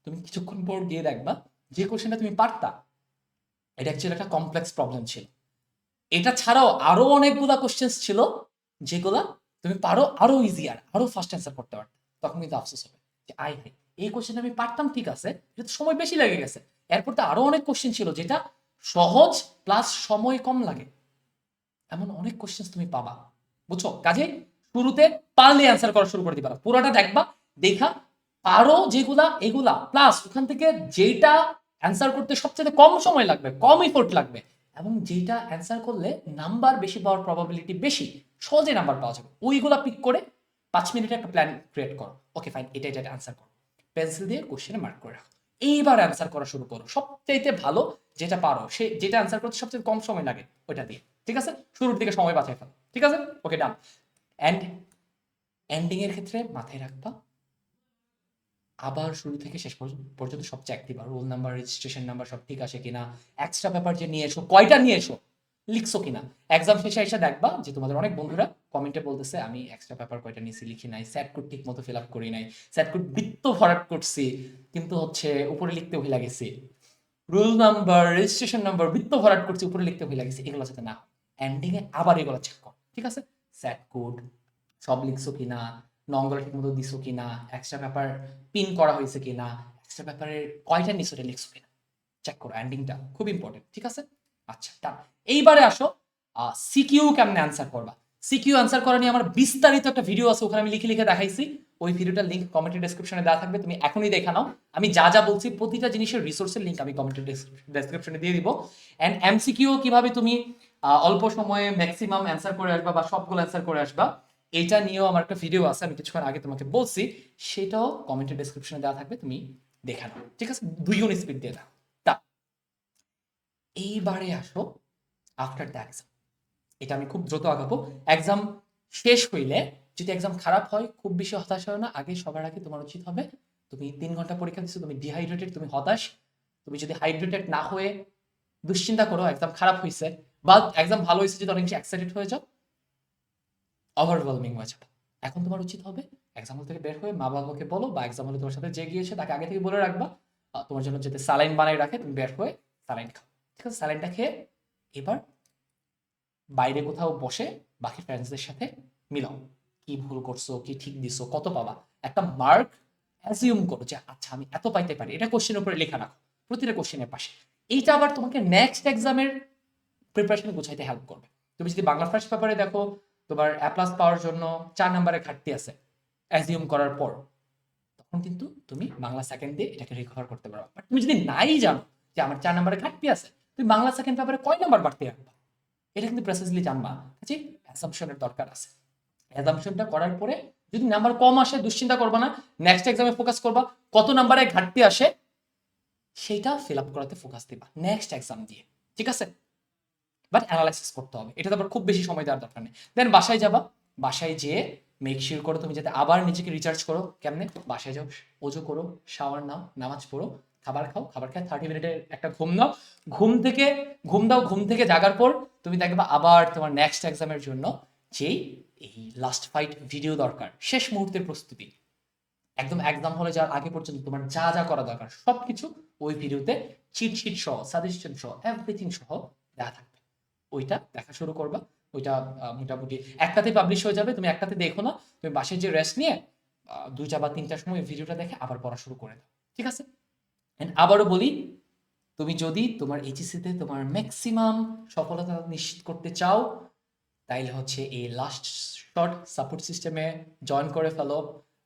Speaker 1: তুমি কিছুক্ষণ পর গিয়ে দেখবা যে কোশ্চেনটা তুমি পারতা, এটা অ্যাকচুয়ালি একটা কমপ্লেক্স প্রবলেম ছিল। এটা ছাড়াও আরো অনেকগুলা কোশ্চেন ছিল যেগুলা তুমি পারো আরো ইজিয়ার, আরো ফাস্ট অ্যান্সার করতে পারতে। তখন কিন্তু আফসোস হবে যে আই হাই, এই কোশ্চেন আমি পারতাম ঠিক আছে, এটা সময় বেশি লেগে গেছে। এরপর তো আরো অনেক কোশ্চেন ছিল যেটা সহজ প্লাস সময় কম লাগে, এমন অনেক কোশ্চেন তুমি পাবা, বুঝছো? কাজে শুরুতে পারলে অ্যান্সার করা শুরু করে দিবা, পুরোটা দেখবা, দেখা পারো যেগুলা এগুলা, প্লাস ওখান থেকে যেটা অ্যান্সার করতে সবচেয়ে কম সময় লাগবে, কম এফোর্ট লাগবে, এবং যেটা অ্যান্সার করলে নাম্বার বেশি পাওয়ার প্রবাবিলিটি বেশি, সহজে নাম্বার পাওয়া যাবে, ওইগুলা পিক করে 5 মিনিটের একটা প্ল্যান ক্রিয়েট করো। ওকে ফাইন, এটা এটা অ্যান্সার করো, পেন্সিল দিয়ে কোশ্চেনে মার্ক করে রাখো। এইবার অ্যান্সার করা শুরু করো, সবচাইতে ভালো যেটা পারো, সে যেটা অ্যান্সার করতে সবচেয়ে কম সময় লাগে ওইটা দিয়ে, ঠিক আছে? শুরুর দিকে সময় বাঁচাই ফেলো, ঠিক আছে? ওকে, ডান। এন্ড এন্ডিং এর ক্ষেত্রে মাথায় রাখবা, আবার শুরু থেকে শেষ পর্যন্ত সব চেক দিবা, রোল নাম্বার, রেজিস্ট্রেশন নাম্বার সব ঠিক আছে কিনা, এক্সট্রা পেপার যে নিয়ে এসো কয়টা নিয়ে এসো, লিখছো কিনা। এক্সাম শেষে এসে দেখবা যে তোমাদের অনেক বন্ধুরা কমেন্টে বলতেছে আমি এক্সট্রা পেপার কয়টা নিয়েছি লিখি নাই, স্যাট কোড ঠিক মতো ফিল আপ করি নাই, স্যাট কোড বৃত্ত ভরাট করছি কিন্তু হচ্ছে উপরে লিখতে ভুলে গেছি, রোল নাম্বার, রেজিস্ট্রেশন নাম্বার বৃত্ত ভরাট করছি উপরে লিখতে ভুলে গেছি, এগুলো যাতে না হয়। এন্ডিং এ আবার এগুলো চেক কর, ঠিক আছে? স্যাট কোড সব লিখছো কিনা, নম্বর ঠিক মতো দিছো কিনা, এক্সট্রা পেপার পিন করা হয়েছে কিনা, এক্সট্রা পেপারের কয়টা নিচে লিখছো কিনা, চেক করো, এন্ডিংটা খুব ইম্পর্টেন্ট, ঠিক আছে? আচ্ছা, ডান। এইবারে আসো, সিকিউ কেমনে অ্যান্সার করবা। সিকিউ অ্যান্সার করা নিয়ে আমার বিস্তারিত একটা ভিডিও আছে, ওখানে আমি লিখে লিখে দেখাইছি, ওই ভিডিওটার লিংক কমেন্টের ডেসক্রিপশনে দেওয়া থাকবে, তুমি এখনই দেখে নাও। আমি যা যা বলছি প্রতিটা জিনিসের রিসোর্সের লিংক আমি কমেন্টের ডেসক্রিপশনে দিয়ে দিব। এন্ড এমসিকিউ কিভাবে তুমি অল্প সময়ে ম্যাক্সিমাম অ্যান্সার করে আসবা বা সবগুলো অ্যান্সার করে আসবা, এইটা নিয়েও আমার একটা ভিডিও আছে, আমি কিছুক্ষণ আগে তোমাকে বলছি, সেটাও কমেন্টের ডেসক্রিপশনে দেওয়া থাকবে, তুমি দেখে নাও, ঠিক আছে? 2 গুণ স্পিড দিয়ে দাও। তা এইবারে আসো আফটার দ্য এক্সাম, এটা আমি খুব দ্রুত আগাবো। এক্সাম শেষ হইলে যদি এক্সাম খারাপ হয়, খুব বেশি হতাশ হয় না, আগে সবার আগে তোমার উচিত হবে, তুমি 3 ঘন্টা পরীক্ষা দিচ্ছ, তুমি ডিহাইড্রেটেড, তুমি হতাশ, তুমি যদি হাইড্রেটেড না হয়ে দুশ্চিন্তা করো এক্সাম খারাপ হয়েছে, বা এক্সাম ভালো হয়েছে যদি অনেক বেশি এক্সাইটেড হয়ে যাও, ওভারওয়েলমিং হয়ে যাবে। এখন তোমার উচিত হবে এক্সাম হল থেকে বের হয়ে মা বাবাকে বলো, বা এক্সাম হলে তোমার সাথে যে গিয়েছে তাকে আগে থেকে বলে রাখবা তোমার জন্য যাতে স্যালাইন বানাই রাখে, তুমি বের হয়ে স্যালাইন খাও, ঠিক আছে? স্যালাইনটা খেয়ে এবার বাইরে কোথাও বসে বাকি ফ্রেন্ডসদের সাথে মিলাও, কি ভুল করছো, কি ঠিক দিছো, কত পাবা, একটা মার্ক অ্যাজিউম করো যে আচ্ছা আমি এত পাইতে পারি, এটা কোশ্চেনের উপরে লেখা রাখো প্রতিটা কোশ্চেনের পাশে। এইটা আবার তোমাকে নেক্সট এক্সামের প্রিপারেশন গোছাইতে হেল্প করবে। তুমি যদি বাংলা ফার্স্ট পেপারে দেখো
Speaker 2: তোমার A+ পাওয়ার জন্য 4 নাম্বারের ঘাটতি আছে অ্যাজিউম করার পর, তখন কিন্তু তুমি বাংলা সেকেন্ড দিয়ে এটাকে রিকভার করতে পারো। বাট তুমি যদি নাই জানো যে আমার 4 নাম্বারের ঘাটতি আছে, তুমি বাংলা সেকেন্ড পেপারে কয় নাম্বার বাড়তি রাখবা, এটা কিন্তু প্রেসাইজলি জানবা। কাজে অ্যাসাম্পশনের দরকার আছে। অ্যাসাম্পশনটা করার পরে যদি নাম্বার কম আসে দুশ্চিন্তা করবা না, নেক্সট এক্সামে ফোকাস করবা, কত নাম্বারে ঘাটতি আসে সেইটা ফিল আপ করাতে ফোকাস দিবা নেক্সট এক্সাম দিয়ে, ঠিক আছে? বাট অ্যানালাইসিস করতে হবে, এটা তো আবার খুব বেশি সময় দেওয়ার দরকার নেই। দেন বাসায় যাবা, বাসায় যেয়ে মেক শিওর করো তুমি যাতে আবার নিজেকে রিচার্জ করো। কেমনে? বাসায় যাও, ওজো করো, শাওয়ার নাও, নামাজ পড়ো, খাবার খাও, খাবার খেয়ে 30 মিনিটের একটা ঘুম নাও, ঘুম থেকে জাগার পর তুমি দেখবা আবার তোমার নেক্সট এক্সামের জন্য যেই এই লাস্ট ফাইট ভিডিও দরকার, শেষ মুহূর্তের প্রস্তুতি, একদম এক্সাম হলে যাওয়ার আগে পর্যন্ত তোমার যা যা করা দরকার সবকিছু ওই ভিডিওতে চিট শিট সহ, সাজেশন সহ, এভরিথিং সহ দেওয়া থাকবে। ওইটা দেখা শুরু করবা। ওইটা মোটামুটি একটাতে পাবলিশ হয়ে যাবে, তুমি একটাতে দেখো না, তুমি বাসায় যে রেস্ট নিয়ে 2টা বা 3টার সময় ওই ভিডিওটা দেখে আবার পড়া শুরু করে দাও, ঠিক আছে? এন্ড আবারও বলি, তুমি যদি তোমার এইচএসসিতে তোমার ম্যাক্সিমাম সফলতা নিশ্চিত করতে চাও, তাইলে হচ্ছে এই লাস্ট শর্ট সাপোর্ট সিস্টেমে জয়েন করে ফেলো।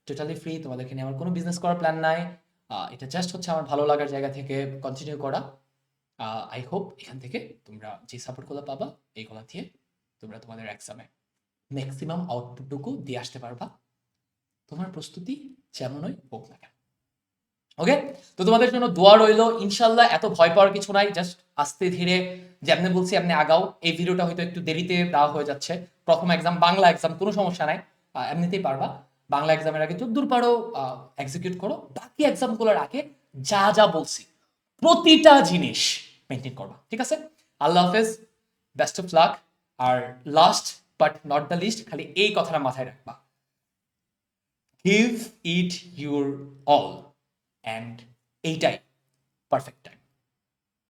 Speaker 2: টোটালি ফ্রি, তোমাদেরকে নিয়ে আমার কোনো বিজনেস করার প্ল্যান নাই। এটা জাস্ট হচ্ছে আমার ভালো লাগার জায়গা থেকে কন্টিনিউ করা। আই হোপ এখান থেকে তোমরা যে সাপোর্টগুলো পাবা এইগুলো দিয়ে তোমরা তোমাদের এক্সামে ম্যাক্সিমাম আউটপুটটুকু দিয়ে আসতে পারবা, তোমার প্রস্তুতি যেমনই হোক না কেন। ওকে, তো তোমাদের জন্য দোয়া রইলো। ইনশাল্লাহ এত ভয় পাওয়ার কিছু নাই, জাস্ট আস্তে ধীরে যেমনি বলছি এমনি আগাও। এই ভিডিওটা হয়তো একটু দেরিতে দেওয়া হয়ে যাচ্ছে, প্রথম এক্সাম বাংলা এক্সাম, কোনো সমস্যা নাই, এমনিতেই পারবা। বাংলা এক্সামের আগে যদ্দূর পারো এক্সিকিউট করো, বাকি এক্সামগুলোর আগে যা যা বলছি প্রতিটা জিনিস মেনটেন করবা, ঠিক আছে? আল্লাহ হাফেজ, বেস্ট অফ লাক। আর last but not the least, খালি এই কথাটা মাথায় রাখবা, give it your all, and এইটাই পারফেক্ট টাইম।